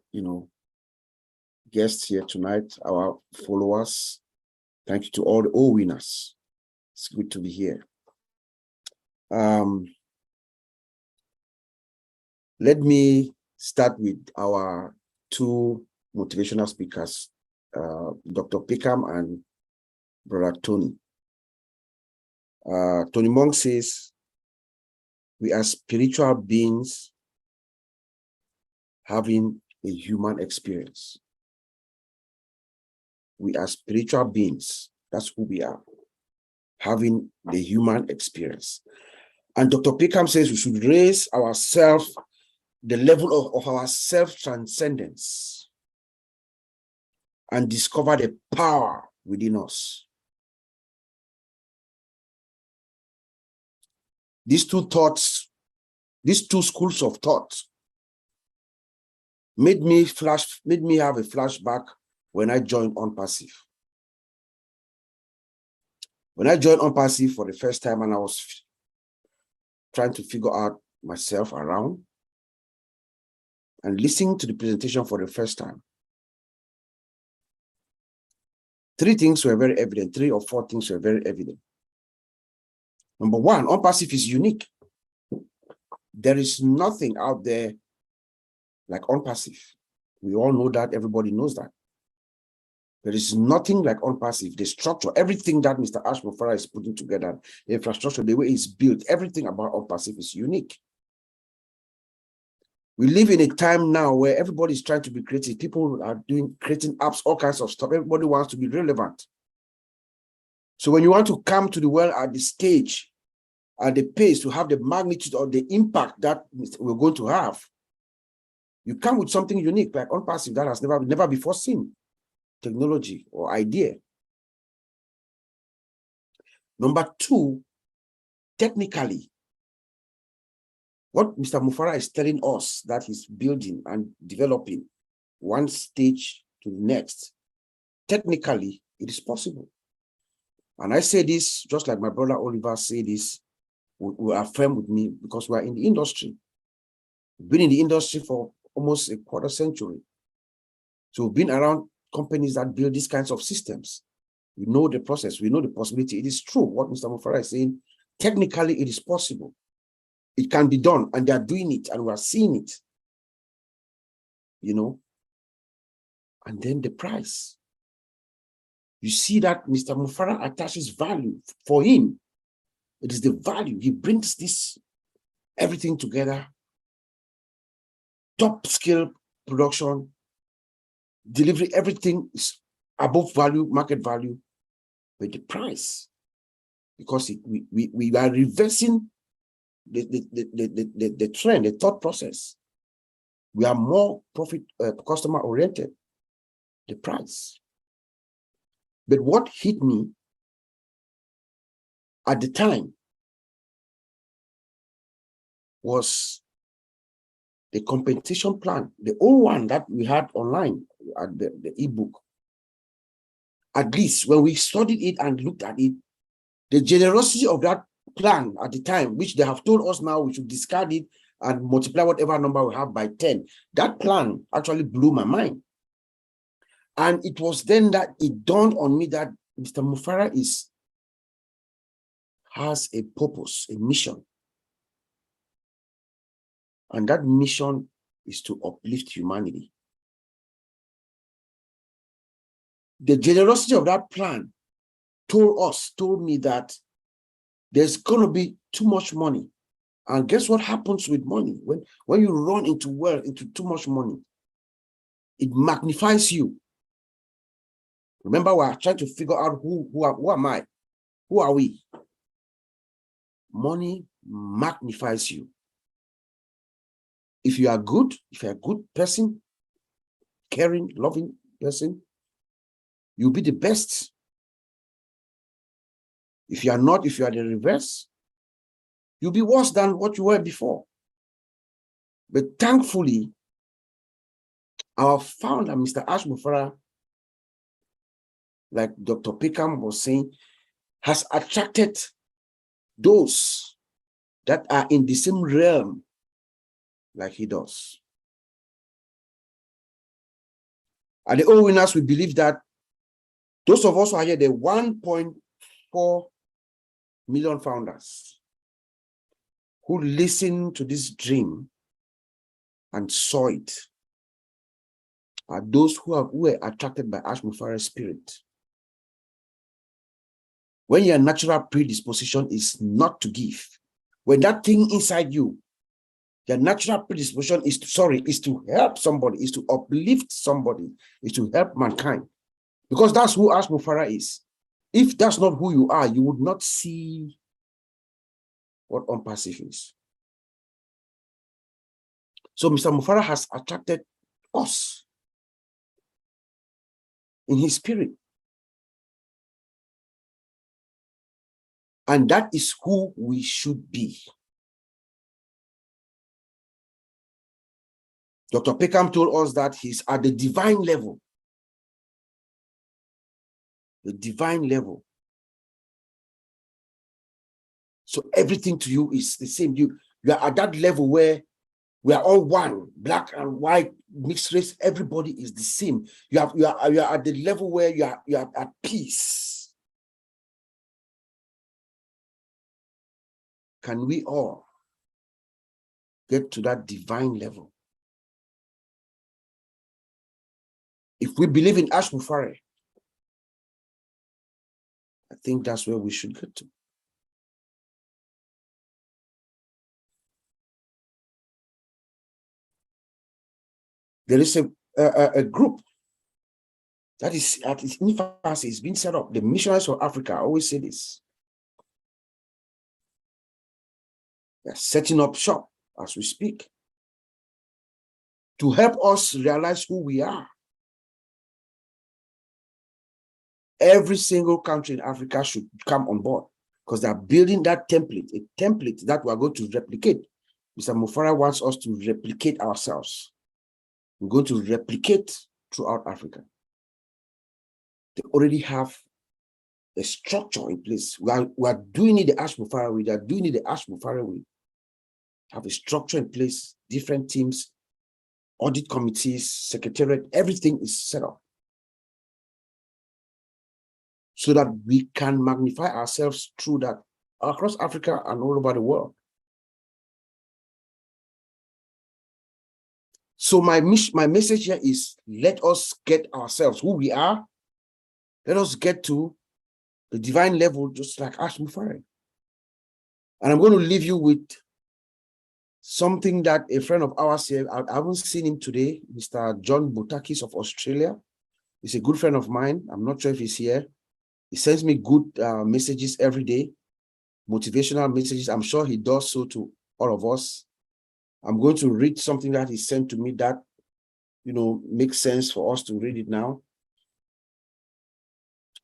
guests here tonight, our followers. Thank you to all the OWinners. It's good to be here. Let me start with our two motivational speakers, Dr. Perkam and Brother Tony. Tony Monk says, we are spiritual beings having a human experience. We are spiritual beings. That's who we are, having the human experience. And Dr. Perkam says we should raise ourselves, the level of our self-transcendence, and discover the power within us. These two thoughts, these two schools of thought made me have a flashback when I joined Unpassive. When I joined Unpassive for the first time and I was trying to figure out myself around and listening to the presentation for the first time, three things were very evident, 3 or 4 things were very evident. Number one, Unpassive is unique. There is nothing out there like Unpassive. We all know that, everybody knows that. There is nothing like Unpassive. The structure, everything that Mr. Ashmofara is putting together, the infrastructure, the way it's built, everything about Unpassive is unique. We live in a time now where everybody is trying to be creative. People are creating apps, all kinds of stuff. Everybody wants to be relevant. So when you want to come to the world at the stage, at the pace, to have the magnitude or the impact that we're going to have, you come with something unique like Unpassive that has never before seen technology or idea. Number two, technically, what Mr. Mufara is telling us that he's building and developing one stage to the next, technically, it is possible. And I say this, just like my brother Oliver said this, will affirm with me, because we're in the industry. We've been in the industry for almost a quarter century. So we've been around companies that build these kinds of systems. We know the process, we know the possibility. It is true what Mr. Mufara is saying. Technically, it is possible. It can be done, and they are doing it, and we are seeing it. And then the price. You see that Mr. Mufara attaches value. For him, it is the value. He brings this, everything together. Top scale production, delivery, everything is above value, market value, but the price, because we are reversing the trend, the thought process. We are more profit customer oriented, the price. But what hit me at the time was the compensation plan, the old one that we had online at the ebook. At least when we studied it and looked at it, the generosity of that plan at the time, which they have told us now we should discard it and multiply whatever number we have by 10, that plan actually blew my mind. And it was then that it dawned on me that Mr. Mufara has a purpose, a mission. And that mission is to uplift humanity. The generosity of that plan told me that there's going to be too much money. And guess what happens with money? When you run into too much money, it magnifies you. Remember, we're trying to figure out who am I? Who are we? Money magnifies you. If you are good, if you're a good person, caring, loving person, you'll be the best. If you are not, if you are the reverse, you'll be worse than what you were before. But thankfully, our founder, Mr. Ash Mufara, like Dr. Perkam was saying, has attracted those that are in the same realm like he does. At the OWinners, we believe that those of us who are here, the 1.4 million founders who listened to this dream and saw it, are those who were attracted by Ash Mufara's spirit. When your natural predisposition is not to give, when that thing inside you, your natural predisposition is to help somebody, is to uplift somebody, is to help mankind. Because that's who Ash Mufara is. If that's not who you are, you would not see what unpassive is. So Mr. Mufara has attracted us in his spirit. And that is who we should be. Dr. Perkam told us that he's at the divine level. The divine level. So everything to you is the same. You are at that level where we are all one, black and white, mixed race, everybody is the same. You are at the level where you are at peace. Can we all get to that divine level? If we believe in Ash Mufara, I think that's where we should get to. There is a group that is at its infancy, is being set up. The Missionaries of Africa, I always say this. They're setting up shop as we speak to help us realize who we are. Every single country in Africa should come on board because they're building that template, a template that we're going to replicate. Mr. Mufara wants us to replicate ourselves. We're going to replicate throughout Africa. They already have a structure in place. We are doing it the Ash Mufara way. They are doing it the Ash Mufara way. Have a structure in place, different teams, audit committees, secretariat, everything is set up so that we can magnify ourselves through that across Africa and all over the world. So my message here is, let us get ourselves who we are. Let us get to the divine level, just like Ash Mufara. And I'm going to leave you with something that a friend of ours said. I haven't seen him today, Mr. John Botakis of Australia. He's a good friend of mine. I'm not sure if he's here. He sends me good messages every day, motivational messages. I'm sure he does so to all of us. I'm going to read something that he sent to me that, makes sense for us to read it now.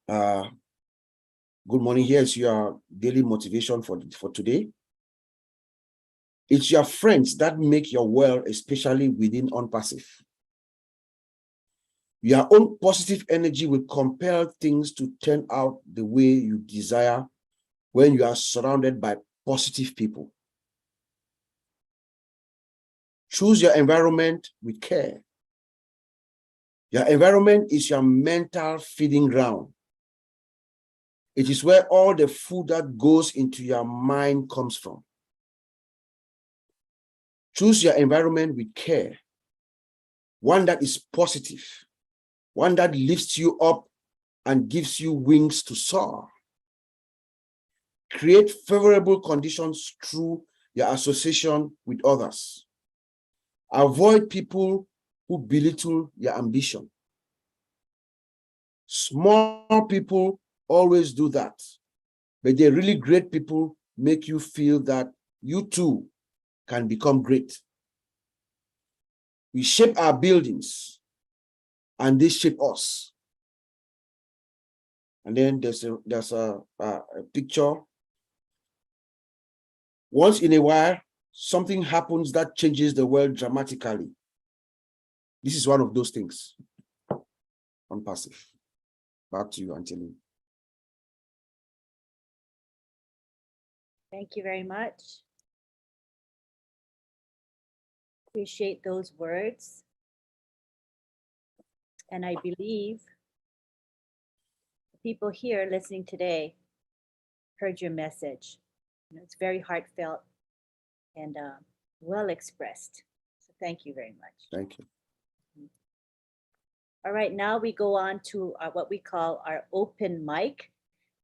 Good morning. Here's your daily motivation for today. It's your friends that make your world, especially within Unpassive. Your own positive energy will compel things to turn out the way you desire when you are surrounded by positive people. Choose your environment with care. Your environment is your mental feeding ground. It is where all the food that goes into your mind comes from. Choose your environment with care, one that is positive, one that lifts you up and gives you wings to soar. Create favorable conditions through your association with others. Avoid people who belittle your ambition. Small people always do that, but the really great people make you feel that you too can become great. We shape our buildings and they shape us. And then there's a picture Once in a while, something happens that changes the world dramatically. This is one of those things. Unpassive. Back to you, Anthony. Thank you very much. Appreciate those words. And I believe the people here listening today heard your message. It's very heartfelt and well expressed. So thank you very much. Thank you. All right, now we go on to what we call our open mic.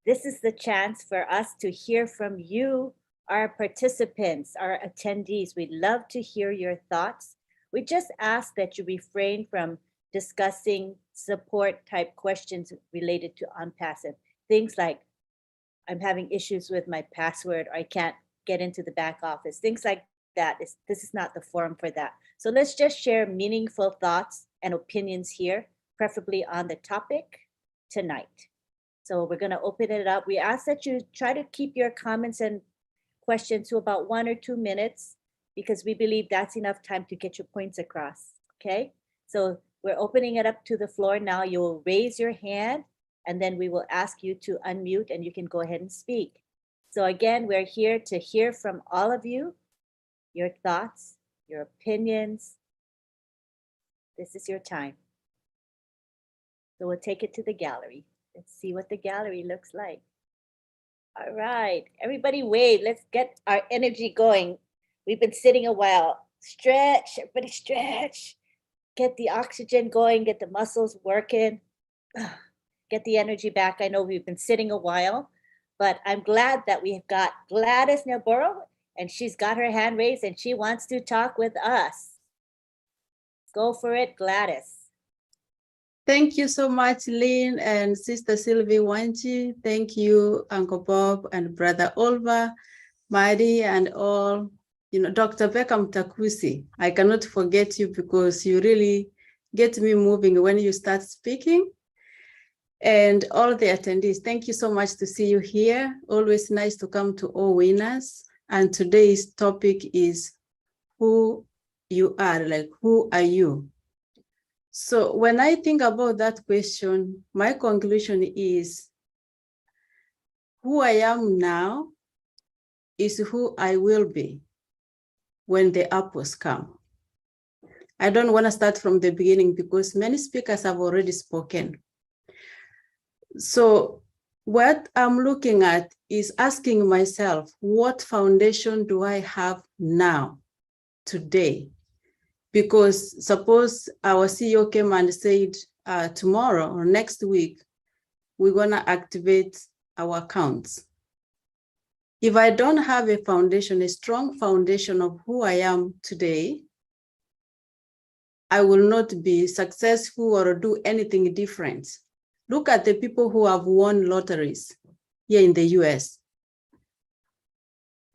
This is the chance for us to hear from you, our participants, our attendees. We'd love to hear your thoughts. We just ask that you refrain from discussing support type questions related to Unpassive. Things like, I'm having issues with my password, or I can't get into the back office. Things like that. This is not the forum for that. So let's just share meaningful thoughts and opinions here, preferably on the topic tonight. So we're going to open it up. We ask that you try to keep your comments and questions to about 1 or 2 minutes, because we believe that's enough time to get your points across. Okay, so we're opening it up to the floor now. You'll raise your hand and then we will ask you to unmute and you can go ahead and speak. So again, we're here to hear from all of you, your thoughts, your opinions. This is your time. So we'll take it to the gallery. Let's see what the gallery looks like. All right, everybody wave. Let's get our energy going. We've been sitting a while. Stretch, everybody stretch. Get the oxygen going, get the muscles working. Get the energy back. I know we've been sitting a while, but I'm glad that we've got Gladys Navarro, and she's got her hand raised and she wants to talk with us. Go for it, Gladys. Thank you so much, Lynn and Sister Sylvie Wanchi. Thank you, Uncle Bob and Brother Olva, Marty, and all. Dr. Perkam Takusi, I cannot forget you because you really get me moving when you start speaking. And all the attendees, thank you so much to see you here. Always nice to come to OWinners. And today's topic is who you are, like who are you? So when I think about that question, my conclusion is who I am now is who I will be when the apples come. I don't want to start from the beginning because many speakers have already spoken. So what I'm looking at is asking myself, what foundation do I have now, today? Because suppose our CEO came and said, tomorrow or next week, we're gonna activate our accounts. If I don't have a foundation, a strong foundation of who I am today, I will not be successful or do anything different. Look at the people who have won lotteries here in the US.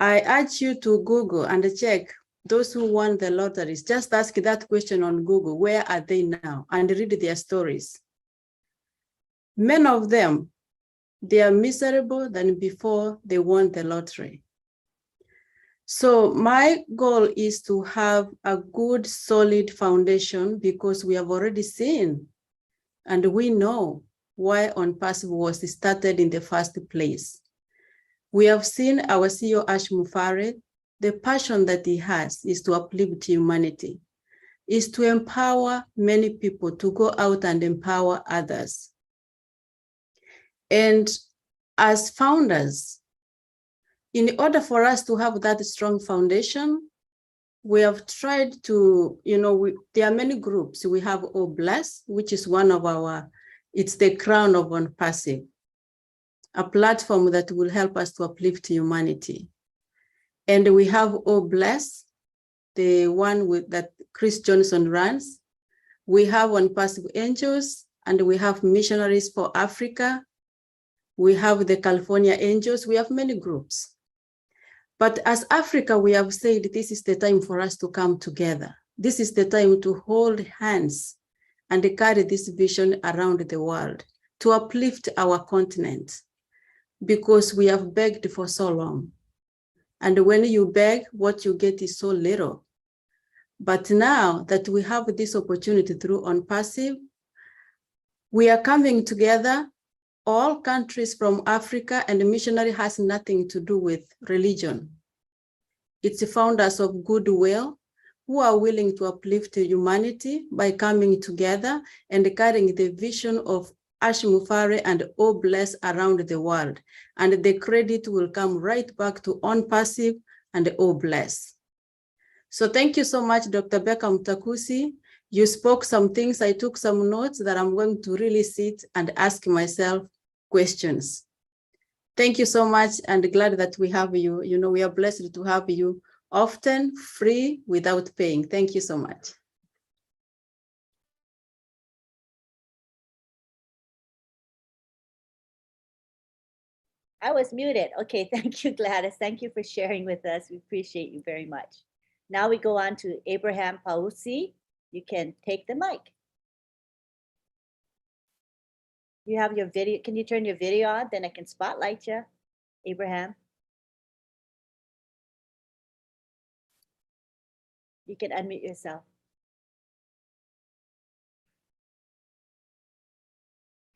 I urge you to Google and check those who won the lotteries. Just ask that question on Google, where are they now? And read their stories. Many of them, they are miserable than before they won the lottery. So my goal is to have a good, solid foundation because we have already seen and we know why Unpassive was started in the first place. We have seen our CEO, Ash Mufareh, the passion that he has is to uplift humanity, is to empower many people to go out and empower others. And as founders, in order for us to have that strong foundation, we have tried to, there are many groups. We have OWinners, which is one of our, it's the crown of Unpassive, a platform that will help us to uplift humanity. And we have OWinners, the one that Chris Johnson runs. We have Unpassive Angels, and we have Missionaries for Africa. We have the California Angels. We have many groups. But as Africa, we have said this is the time for us to come together. This is the time to hold hands and carry this vision around the world, to uplift our continent, because we have begged for so long. And when you beg, what you get is so little. But now that we have this opportunity through OnPassive, we are coming together, all countries from Africa, and the missionary has nothing to do with religion. It's founders of goodwill who are willing to uplift humanity by coming together and carrying the vision of Ash Mufare and O Bless around the world. And the credit will come right back to OnPassive and O Bless. So thank you so much, Dr. Perkam Takusi. You spoke some things, I took some notes that I'm going to really sit and ask myself questions. Thank you so much, and glad that we have you. You know, we are blessed to have you often, free, without paying. Thank you so much. I was muted. Okay, thank you, Gladys. Thank you for sharing with us. We appreciate you very much. Now we go on to Abraham Pausi. You can take the mic. You have your video. Can you turn your video on? Then I can spotlight you, Abraham. You can unmute yourself.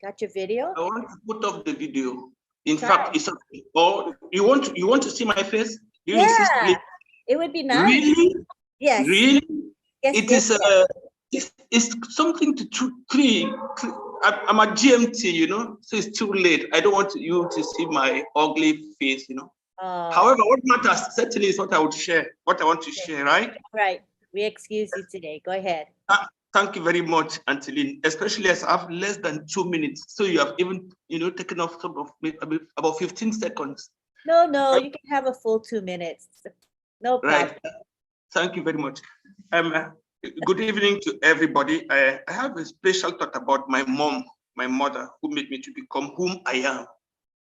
Got your video? I want to put up the video. In Try. fact, it's okay. Or you want to see my face? Do you insist, Yeah, please? it would be nice. Really? Yes. Really? Yes, It yes, is yes. it's something to I'm at GMT, you know, so it's too late. I don't want you to see my ugly face, you know. However, what matters certainly is what I would share, what I want to share, right? Right. We excuse you today. Go ahead. Thank you very much, Anteline, especially as I have less than 2 minutes. So you have even, you know, taken off some of about 15 seconds. No, no, you can have a full 2 minutes. No problem. Right. Thank you very much. Good evening to everybody. I have a special thought about my mom, my mother, who made me to become whom I am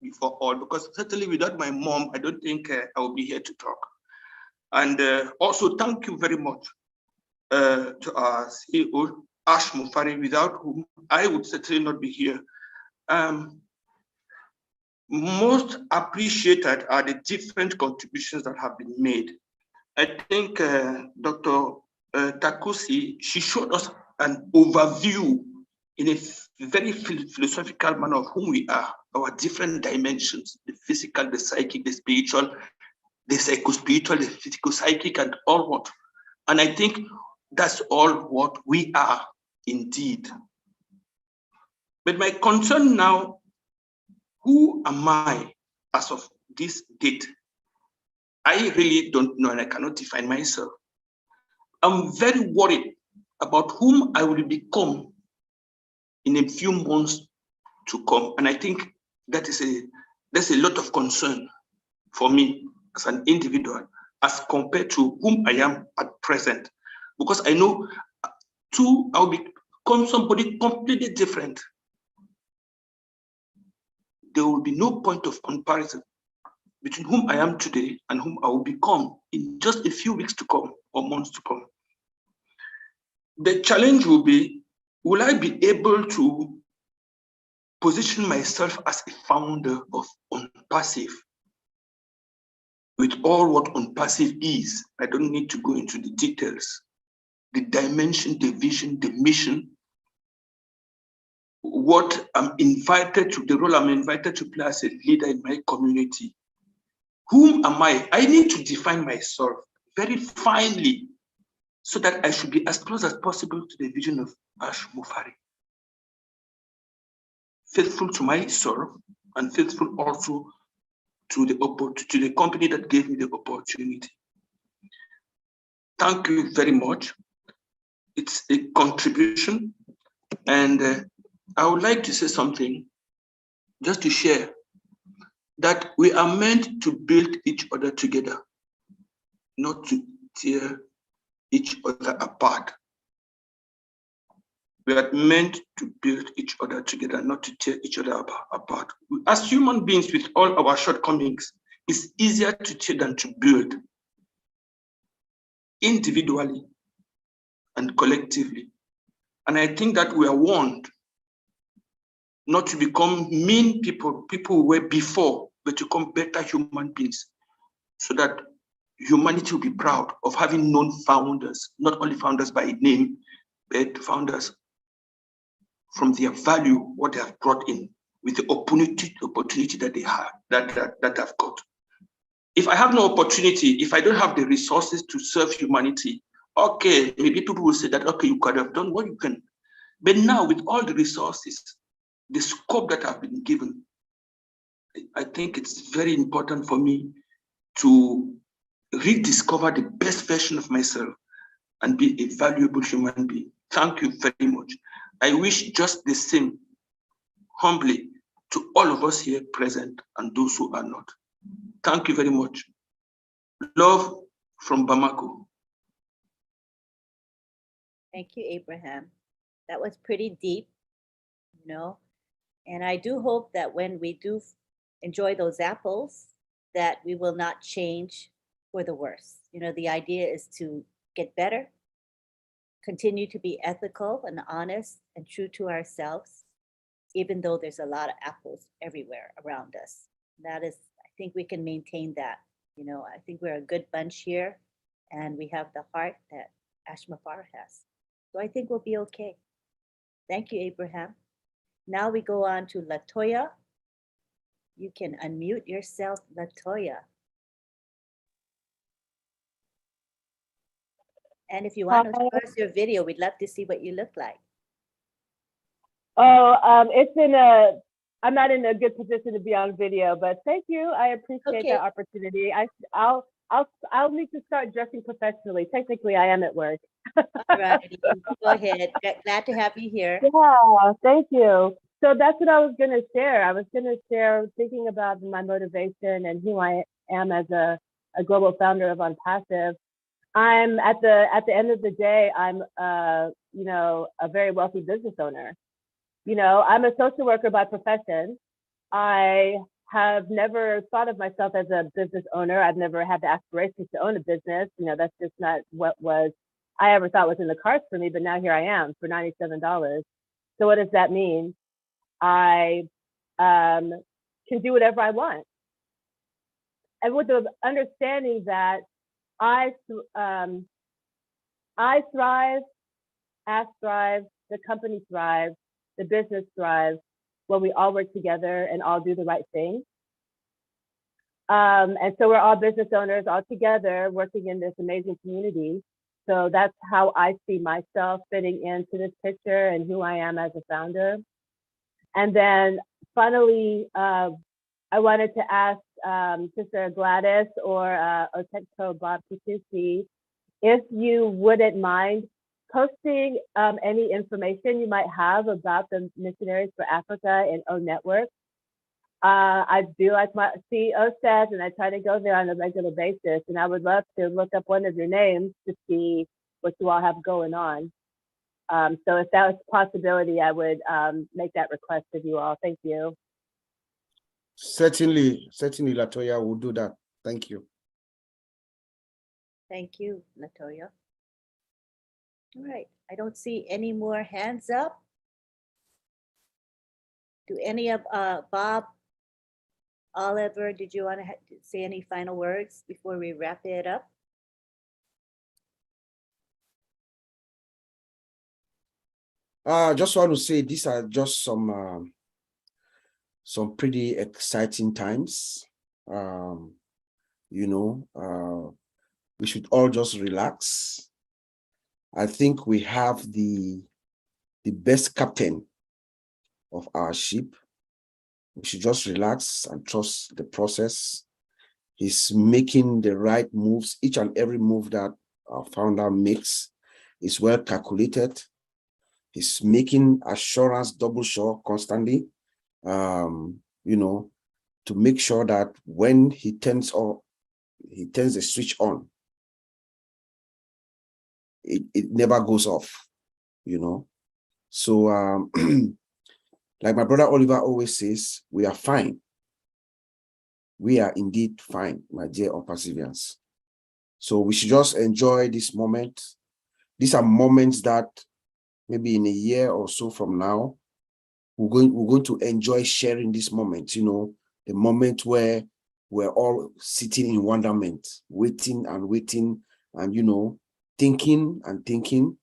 before all, because certainly without my mom, I don't think I will be here to talk. And also thank you very much to our CEO, Ash Mufare, without whom I would certainly not be here. Most appreciated are the different contributions that have been made. I think Dr. Takusi, she showed us an overview in a very philosophical manner of who we are, our different dimensions, the physical, the psychic, the spiritual, the psycho-spiritual, the physical-psychic, and all what. And I think that's all what we are indeed. But my concern now, who am I as of this date? I really don't know, and I cannot define myself. I'm very worried about whom I will become in a few months to come. And I think there's a lot of concern for me as an individual as compared to whom I am at present. Because I know I'll become somebody completely different. There will be no point of comparison between whom I am today and whom I will become in just a few weeks to come or months to come. The challenge will be, will I be able to position myself as a founder of OnPassive with all what OnPassive is? I don't need to go into the details. The dimension, the vision, the mission, what I'm invited to, the role I'm invited to play as a leader in my community. Whom am I? I need to define myself very finely so that I should be as close as possible to the vision of Ash Mufare. Faithful to myself and faithful also to the company that gave me the opportunity. Thank you very much. It's a contribution, and I would like to say something just to share that we are meant to build each other together, not to tear each other apart. We are meant to build each other together, not to tear each other apart. As human beings with all our shortcomings, it's easier to tear than to build, individually and collectively. And I think that we are warned not to become mean people we were before, but to become better human beings. so that humanity will be proud of having known founders, not only founders by name, but founders from their value, what they have brought in, with the opportunity that they have, that I've got. If I have no opportunity, if I don't have the resources to serve humanity, okay, maybe people will say that, okay, you could have done what you can. But now with all the resources, the scope that I've been given, I think it's very important for me to rediscover the best version of myself and be a valuable human being. Thank you very much. I wish just the same, humbly, to all of us here present and those who are not. Thank you very much. Love from Bamako. Thank you, Abraham. That was pretty deep, you know, and I do hope that when we do enjoy those apples, that we will not change for the worse. You know, the idea is to get better, continue to be ethical and honest and true to ourselves, even though there's a lot of apples everywhere around us. That is, I think we can maintain that. You know, I think we're a good bunch here and we have the heart that Ashmafar has. So I think we'll be okay. Thank you, Abraham. Now we go on to Latoya. You can unmute yourself, Latoya. And if you want to show us your video, we'd love to see what you look like. I'm not in a good position to be on video, but thank you. I appreciate that opportunity. I'll need to start dressing professionally. Technically, I am at work. All right, go ahead. Glad to have you here. Yeah, thank you. So that's what I was going to share. I was going to share thinking about my motivation and who I am as a global founder of Unpassive. I'm at the end of the day, I'm you know, a very wealthy business owner. You know, I'm a social worker by profession. I have never thought of myself as a business owner. I've never had the aspirations to own a business. You know, that's just not what I ever thought was in the cards for me, but now here I am for $97. So what does that mean? I can do whatever I want. And with the understanding that I thrive, Ask thrive, the company thrives, the business thrives when we all work together and all do the right thing. And so we're all business owners all together working in this amazing community. So that's how I see myself fitting into this picture and who I am as a founder. And then finally, I wanted to ask Sister Gladys or Bob Takusi, if you wouldn't mind posting any information you might have about the Missionaries for Africa and O Network. I do like my CEO says, and I try to go there on a regular basis, and I would love to look up one of your names to see what you all have going on. So if that was a possibility, I would make that request of you all. Thank you. Certainly, Latoya will do that. Thank you. Thank you, Latoya. All right, I don't see any more hands up. Do any of Bob, Oliver, did you want to say any final words before we wrap it up? I just want to say these are just some pretty exciting times. You know, we should all just relax. I think we have the best captain of our ship. We should just relax and trust the process. He's making the right moves. Each and every move that our founder makes is well calculated. He's making assurance double sure constantly, you know, to make sure that when he turns the switch on, it never goes off, you know. So like my brother Oliver always says, we are fine. We are indeed fine, my dear Unperseverance. So we should just enjoy this moment. These are moments that maybe in a year or so from now, we're going to enjoy sharing this moment, you know, the moment where we're all sitting in wonderment, waiting and, you know, thinking and thinking.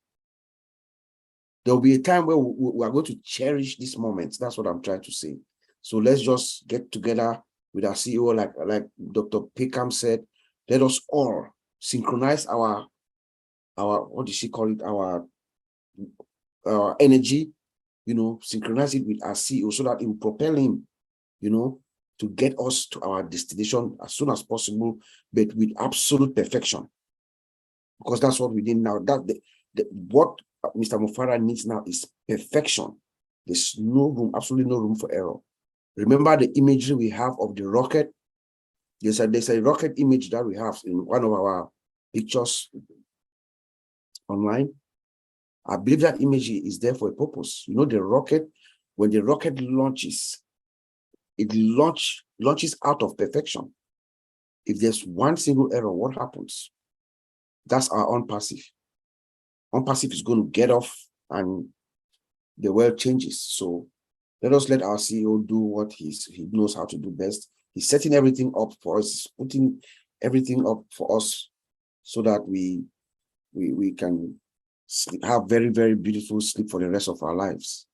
There'll be a time where we are going to cherish this moment. That's what I'm trying to say. So let's just get together with our CEO, like Dr. Perkam said. Let us all synchronize our what did she call it? Our energy, you know, synchronize it with our CEO so that it will propel him, you know, to get us to our destination as soon as possible, but with absolute perfection. Because that's what we need now. What Mr. Mufara needs now is perfection. There's no room, absolutely no room for error. Remember the imagery we have of the rocket? There's a rocket image that we have in one of our pictures online. I believe that image is there for a purpose. You know, the rocket, when the rocket launches, it launches out of perfection. If there's one single error, what happens? That's our unpassive. Unpassive is going to get off and the world changes. So let us let our CEO do what he knows how to do best. He's setting everything up for us, he's putting everything up for us so that we can have very, very beautiful sleep for the rest of our lives.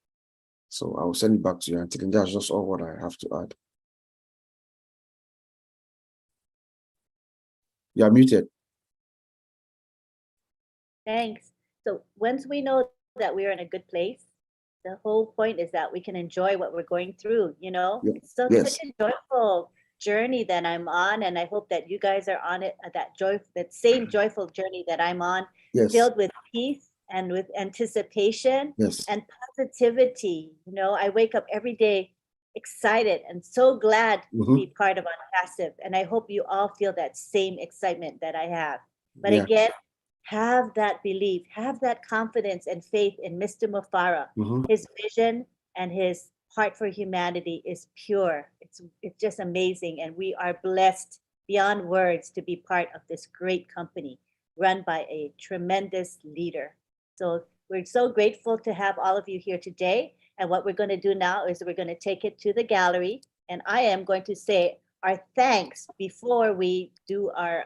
So I will send it back to you, and that's just all what I have to add. You are muted. Thanks. So once we know that we're in a good place, the whole point is that we can enjoy what we're going through, you know? Yep. It's such Yes. a joyful journey that I'm on, and I hope that you guys are on it, that same joyful journey that I'm on, Yes. filled with peace and with anticipation Yes. and positivity. You know, I wake up every day excited and so glad to be part of Unpassive, and I hope you all feel that same excitement that I have. But Yeah. again, have that belief, have that confidence and faith in Mr. Mufara. His vision and his heart for humanity is pure. It's just amazing. And we are blessed beyond words to be part of this great company run by a tremendous leader. So we're so grateful to have all of you here today. And what we're going to do now is we're going to take it to the gallery. And I am going to say our thanks before we do our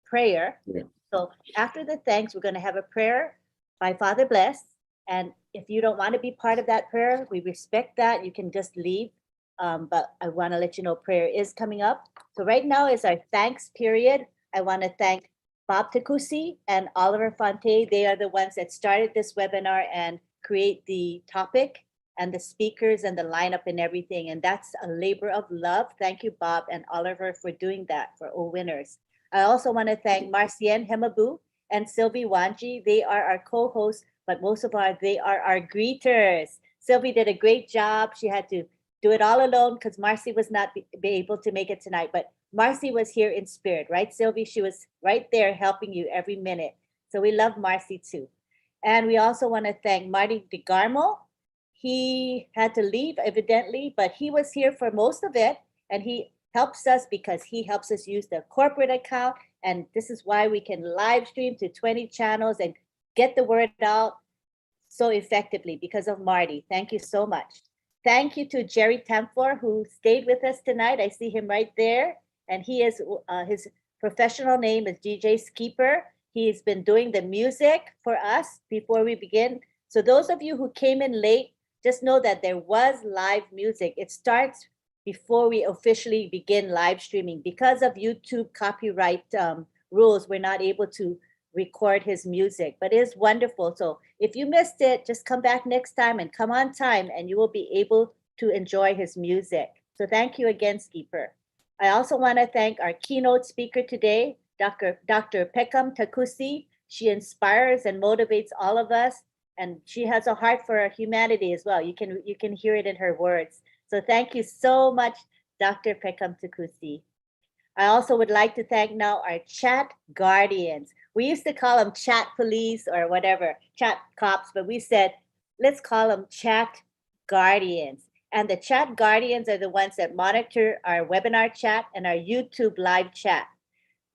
prayer. Yeah. So after the thanks, we're going to have a prayer by Father Bless. And if you don't want to be part of that prayer, we respect that. You can just leave. But I want to let you know prayer is coming up. So right now is our thanks period. I want to thank Bob Takusi and Oliver Fonte. They are the ones that started this webinar and create the topic and the speakers and the lineup and everything. And that's a labor of love. Thank you, Bob and Oliver, for doing that for OWinners. I also want to thank Marcienne Hemabu and Sylvie Wanji. They are our co-hosts, but most of all, they are our greeters. Sylvie did a great job. She had to do it all alone because Marcy was not be able to make it tonight, but Marcy was here in spirit, right, Sylvie? She was right there helping you every minute. So we love Marcy too. And we also want to thank Marty Degamo. He had to leave evidently, but he was here for most of it. And he helps us because he helps us use the corporate account. And this is why we can live stream to 20 channels and get the word out so effectively because of Marty. Thank you so much. Thank you to Jerry Tamfor, who stayed with us tonight. I see him right there. And he is, his professional name is DJ Skeeper. He's been doing the music for us before we begin. So those of you who came in late, just know that there was live music. It starts before we officially begin live streaming. Because of YouTube copyright rules, we're not able to record his music, but it is wonderful. So if you missed it, just come back next time and come on time and you will be able to enjoy his music. So thank you again, Skeeper. I also want to thank our keynote speaker today, Dr. Perkam Takusi. She inspires and motivates all of us, and she has a heart for humanity as well. You can hear it in her words. So thank you so much, Dr. Perkam Takusi. I also would like to thank now our chat guardians. We used to call them chat police or whatever, chat cops, but we said, let's call them chat guardians. And the chat guardians are the ones that monitor our webinar chat and our YouTube live chat.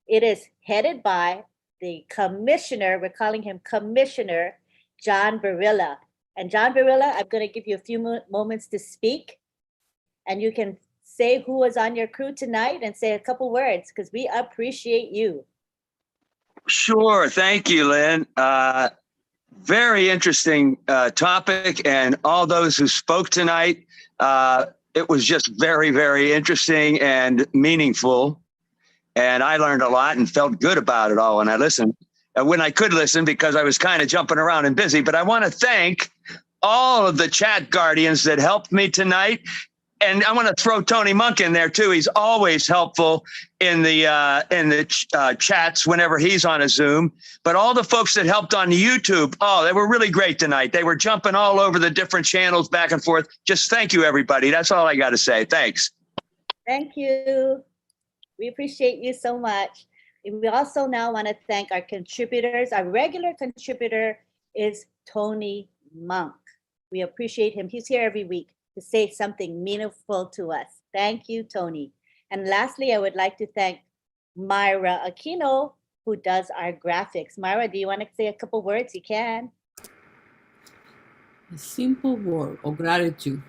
It is headed by the commissioner, we're calling him Commissioner John Barilla. And John Barilla, I'm going to give you a few moments to speak. And you can say who was on your crew tonight and say a couple words because we appreciate you. Sure. Thank you, Lynn. Very interesting topic, and all those who spoke tonight, it was just very, very interesting and meaningful. And I learned a lot and felt good about it all when I listened, when I could listen, because I was kind of jumping around and busy. But I want to thank all of the chat guardians that helped me tonight. And I want to throw Tony Monk in there too. He's always helpful in the chats whenever he's on a Zoom. But all the folks that helped on YouTube, oh, they were really great tonight. They were jumping all over the different channels back and forth. Just thank you, everybody. That's all I got to say. Thanks. Thank you. We appreciate you so much. We also now want to thank our contributors. Our regular contributor is Tony Monk. We appreciate him. He's here every week to say something meaningful to us. Thank you, Tony. And lastly, I would like to thank Myra Aquino, who does our graphics. Myra, do you want to say a couple words? You can. A simple word of gratitude.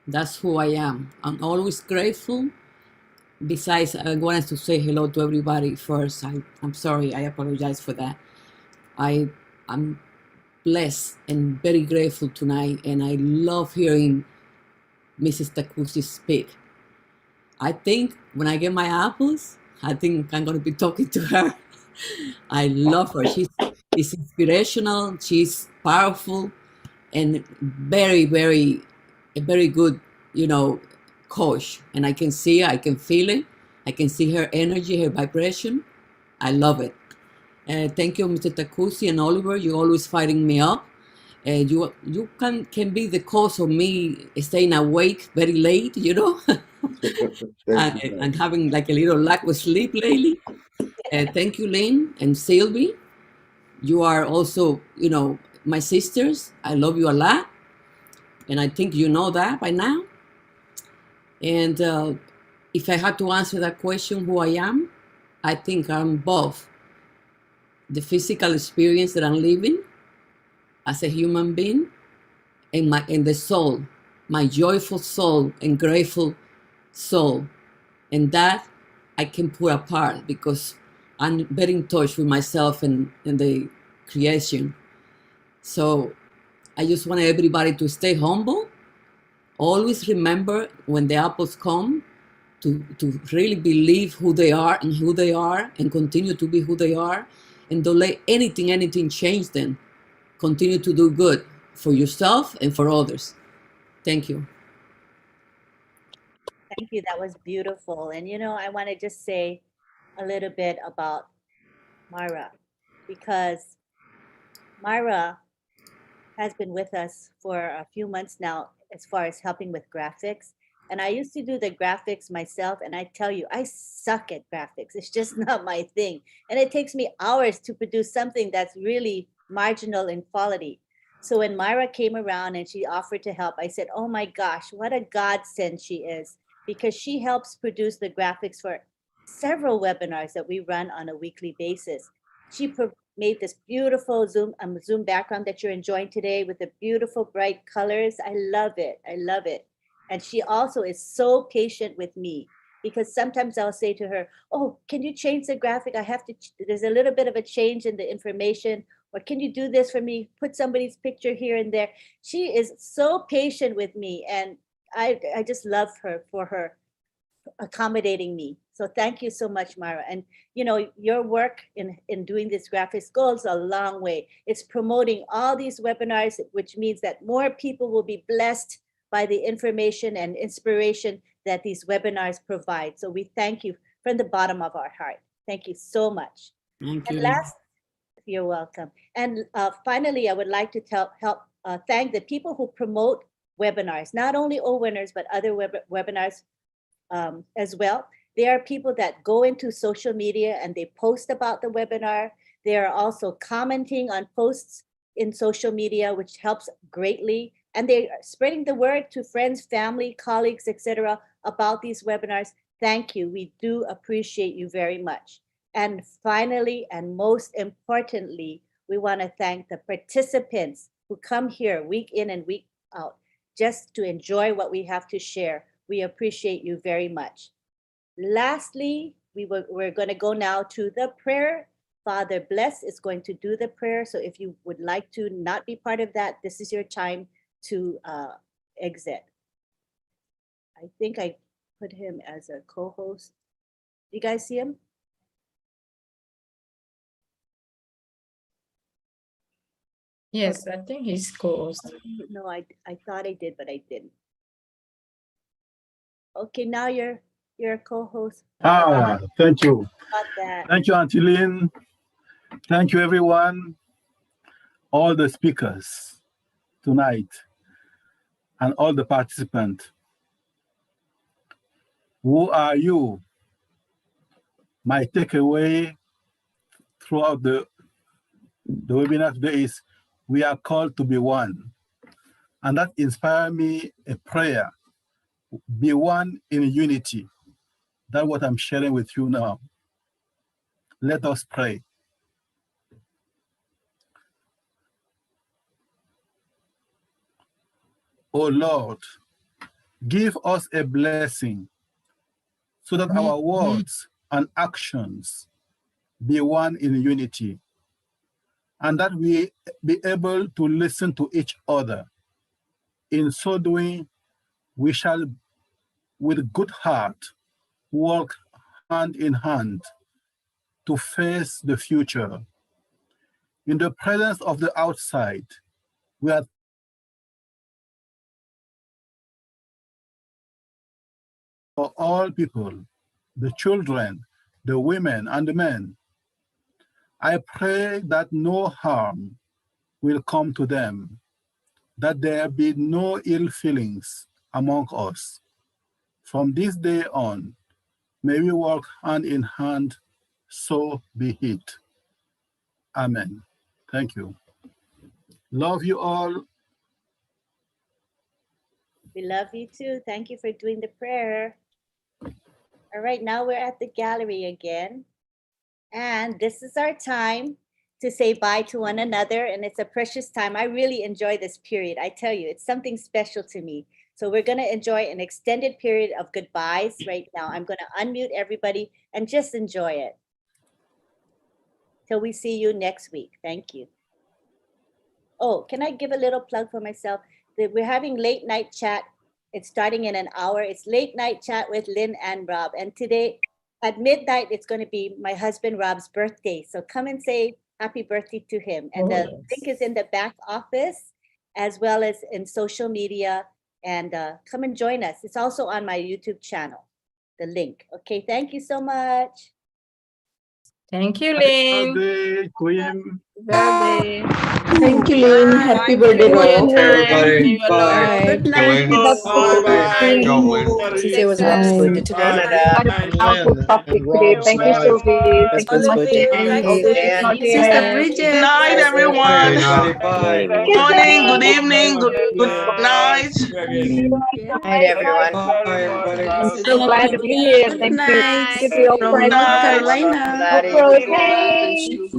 That's who I am. I'm always grateful. Besides, I wanted to say hello to everybody first. I'm sorry, I apologize for that. I'm blessed and very grateful tonight, and I love hearing Mrs. Takusi speak. I think when I get my apples, I think I'm going to be talking to her. I love her. She's inspirational. She's powerful and very, very, a very good, coach. And I can see her, I can feel it. I can see her energy, her vibration. I love it. Thank you, Mr. Takusi and Oliver. You're always fighting me up. You can be the cause of me staying awake very late, and having like a little lack of sleep lately. Thank you, Lynn and Sylvie. You are also, my sisters. I love you a lot. And I think you know that by now. And if I had to answer that question, who I am, I think I'm both the physical experience that I'm living as a human being and the soul, my joyful soul and grateful soul. And that I can put apart because I'm very in touch with myself and the creation. So I just want everybody to stay humble. Always remember when the apples come to really believe who they are and continue to be who they are, and don't let anything change them. Continue to do good for yourself and for others. Thank you. Thank you. That was beautiful. And, I want to just say a little bit about Myra, because Myra has been with us for a few months now as far as helping with graphics. And I used to do the graphics myself, and I tell you, I suck at graphics. It's just not my thing. And it takes me hours to produce something that's really marginal in quality. So when Myra came around and she offered to help, I said, oh my gosh, what a godsend she is, because she helps produce the graphics for several webinars that we run on a weekly basis. She made this beautiful Zoom background that you're enjoying today with the beautiful bright colors. I love it. I love it. And she also is so patient with me, because sometimes I'll say to her, oh, can you change the graphic? There's a little bit of a change in the information, or can you do this for me? Put somebody's picture here and there. She is so patient with me, and I just love her for her accommodating me. So thank you so much, Myra. And your work in doing this graphics goes a long way. It's promoting all these webinars, which means that more people will be blessed by the information and inspiration that these webinars provide. So we thank you from the bottom of our heart. Thank you so much. Thank you. And you're welcome. And finally, I would like to thank the people who promote webinars, not only OWinners, but other webinars as well. There are people that go into social media and they post about the webinar. They are also commenting on posts in social media, which helps greatly. And they are spreading the word to friends, family, colleagues, etc. about these webinars. Thank you. We do appreciate you very much. And finally, and most importantly, we want to thank the participants who come here week in and week out just to enjoy what we have to share. We appreciate you very much. Lastly, we're going to go now to the prayer. Father Bless is going to do the prayer. So if you would like to not be part of that, this is your time to exit. I think I put him as a co-host. You guys see him? Yes, I think he's co-host. No, I thought I did, but I didn't. Okay, now you're a co-host. Thank you. Got that. Thank you, Auntie Lynn. Thank you, everyone, all the speakers tonight, and all the participants. Who are you? My takeaway throughout the webinar today is we are called to be one. And that inspired me a prayer, be one in unity. That's what I'm sharing with you now. Let us pray. Oh Lord, give us a blessing so that our words and actions be one in unity, and that we be able to listen to each other. In so doing, we shall, with good heart, work hand in hand to face the future. In the presence of the outside, we are for all people, the children, the women, and the men. I pray that no harm will come to them, that there be no ill feelings among us. From this day on, may we walk hand in hand, so be it. Amen. Thank you. Love you all. We love you too. Thank you for doing the prayer. All right, now we're at the gallery again. And this is our time to say bye to one another. And it's a precious time. I really enjoy this period. I tell you, it's something special to me. So we're going to enjoy an extended period of goodbyes right now. I'm going to unmute everybody and just enjoy it. Till we see you next week. Thank you. Oh, can I give a little plug for myself? We're having late night chat. It's starting in an hour. It's late night chat with Lynn and Rob. And today at midnight, it's going to be my husband Rob's birthday. So come and say happy birthday to him. And the link is in the back office as well as in social media. And come and join us. It's also on my YouTube channel, the link. Okay, thank you so much. Thank you, Lynn. Happy birthday to him. Birthday. Thank you, Lynn. Happy birthday, Rob. Bye. Good night. Tuesday was good to Canada. Lynn and Rob's Thank you, Sylvie. Thank you, Sister Bridget. Good night, everyone. Good morning, good evening, good night. Night, everyone. I'm so glad to be here. Thank you. Give you From North Carolina. Thank you.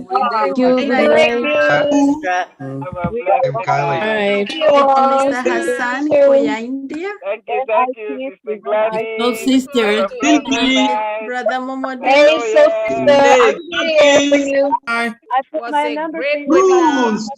Good night. Mr. Hassan Koya India. Thank you, Sister Gladys. Little sister. Brother Momodu. Hey, sister. I'm here for you. I put my number for you. Bruce.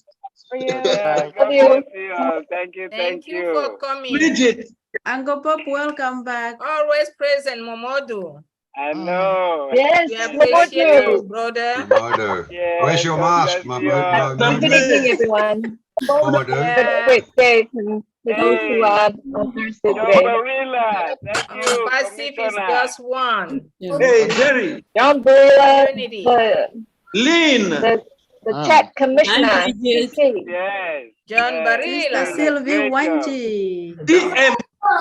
For you. God Love you. bless you all. Thank you. Thank you for coming. Bridget. Uncle Pop, welcome back. Always present, Momodu. I know. Yes, We appreciate you, Momodu. brother. Mother. Yeah, Where's your God mask, bless you all. my Good evening, everyone. Mother? Have a great day to those who are on Thursday John today. Barilla. Thank you. Pacific is Commissioner. just one. Hey, Jerry. John Barilla, Unity. Lynn. the chat commissioner. Hi, Bridget. CC. Yes. John Sister Barilla. Sylvie Great job. Wanji. DM.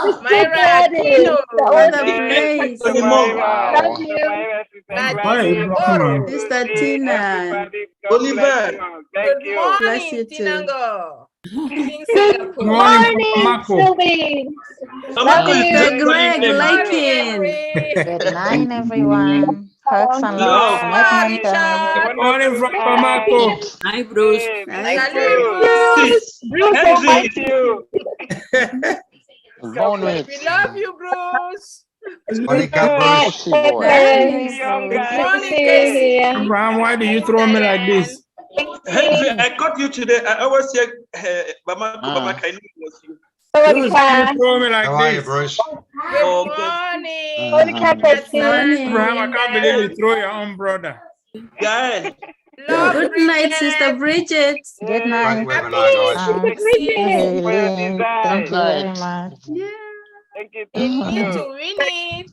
Sister Myra Gladys. Aquino. Brother Yes, Blaze. Sister Anymore. Myra. Love Sister you. Myra, Sister Gladys Gladys. Okoro. Sister See Tina. everybody. God Oliver. bless you. Thank Good you. Bless you morning, too. Tinango. King Good Singapore. morning, Sylvie. Love Samako is you. just Mr. Greg calling them. Lakin. Good night, everyone. Hugs and Love. loves. Night, Bye, mentor. Richard. Morning from Bamako. Hi, Bruce. Night, Salut, Bruce. Bruce. Bruce, Henry. Thank you. Born with. We love you, Bruce. Monica Bruce. Abraham, why do you throw me like this? Henry, I caught you today. I always say, Bamako, Bamaka, I knew it was you. Bruce, why you throw me like How are you, this? Bruce? Good morning. Abraham, I can't believe you throw your own brother. Guys. Good night, Sister Bridget. Good night. Great webinar, guys. Hey, Lynn, thank you very much. You need to win it.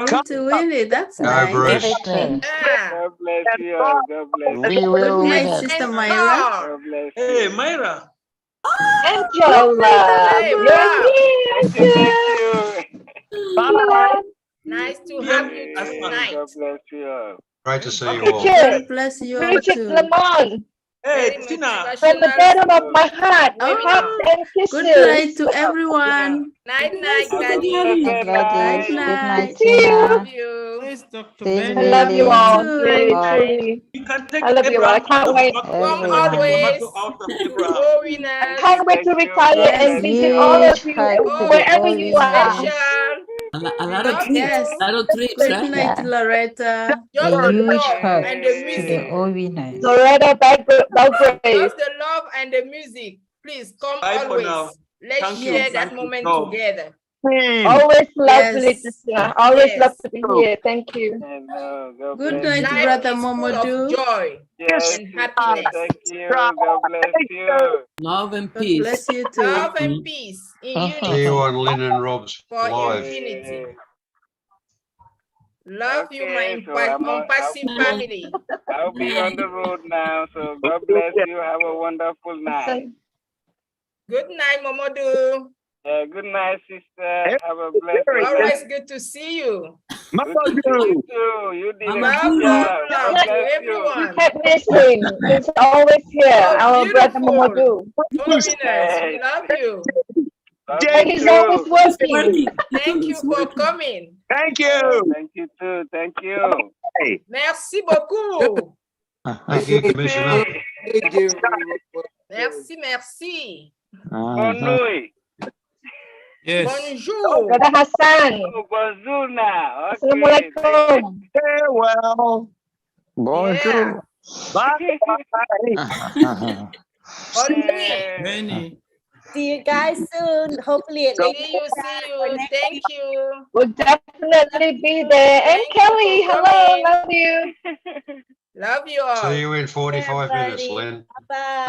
Need to win it. That's Go, nice. Bruce. God bless you. God bless We will Good win night, it. Sister Myra. God bless Hey, Myra. Angela, you're here, Angela. Nice to have you God tonight. bless you. Great to see you Okay, all. God bless you all Bridget too. Lamont, Hey, Tina. from the bottom of my heart, hugs and Good kisses. night to everyone. Night, night, Gladys, Gladys. good night, Night. Tina. Love you. Where's Dr. Sylvie, I love you Me all, too. really, Bob, truly. You can take I love you all. I Abraham can't out of wait. Bamako. Come You can take always. Bamako out of Abraham. Oh, I winners. can't wait to retire Yes. and visit all huge of you hug to the wherever all you are. winners. Special. A We lot of love trips. Yes. A lot of trips, Good right? night, Yeah, Loretta. Just a the huge love hug and the to the music. all winners. Loretta Belgrave. Just the love and the music. Please come Bye for always. now. Let's Thank you. share Yes. that Thank you. moment No. together. Always lovely to Yes. see you. Always Yes. love to be here. Thank you. Hello. God Good bless night, you. Life Brother is full of Momodu. joy Yes, and sister. happiness. Thank you. God bless you. Love and God peace. bless you too. Love and peace in See you unity on Lynn and Rob's for live. infinity. Love you, my Okay, so unpassive family. I'll be on the road now. So God bless you. Have a wonderful night. Good night, Momodu. Yeah, good night, sister. Have a blessed Always night. good to see you. Good to see you too. You did a Love, good love, job. love God to bless you. We everyone. kept missing. He's always here. Oh, Our brother beautiful. Momodu. Oh, winners, we Yes. love you. Love But you he's always too. working. Thank you for coming. Thank you. Thank you too. Thank you. Merci beaucoup. Thank you, Commissioner. Thank you. Merci, merci. Bonne nuit. Yes. Bonjour. Brother Hassan. Oh, bonjour now. Okay. Assalamualaikum. Farewell. Bonjour. Bye. Bonne nuit. Benny. See you guys soon. Hopefully at See you. Thank you. We'll definitely be there. And Thank you Kelly, for hello. coming. Love you. Love you all. See you in 45 minutes, everybody. Lynn. Bye-bye.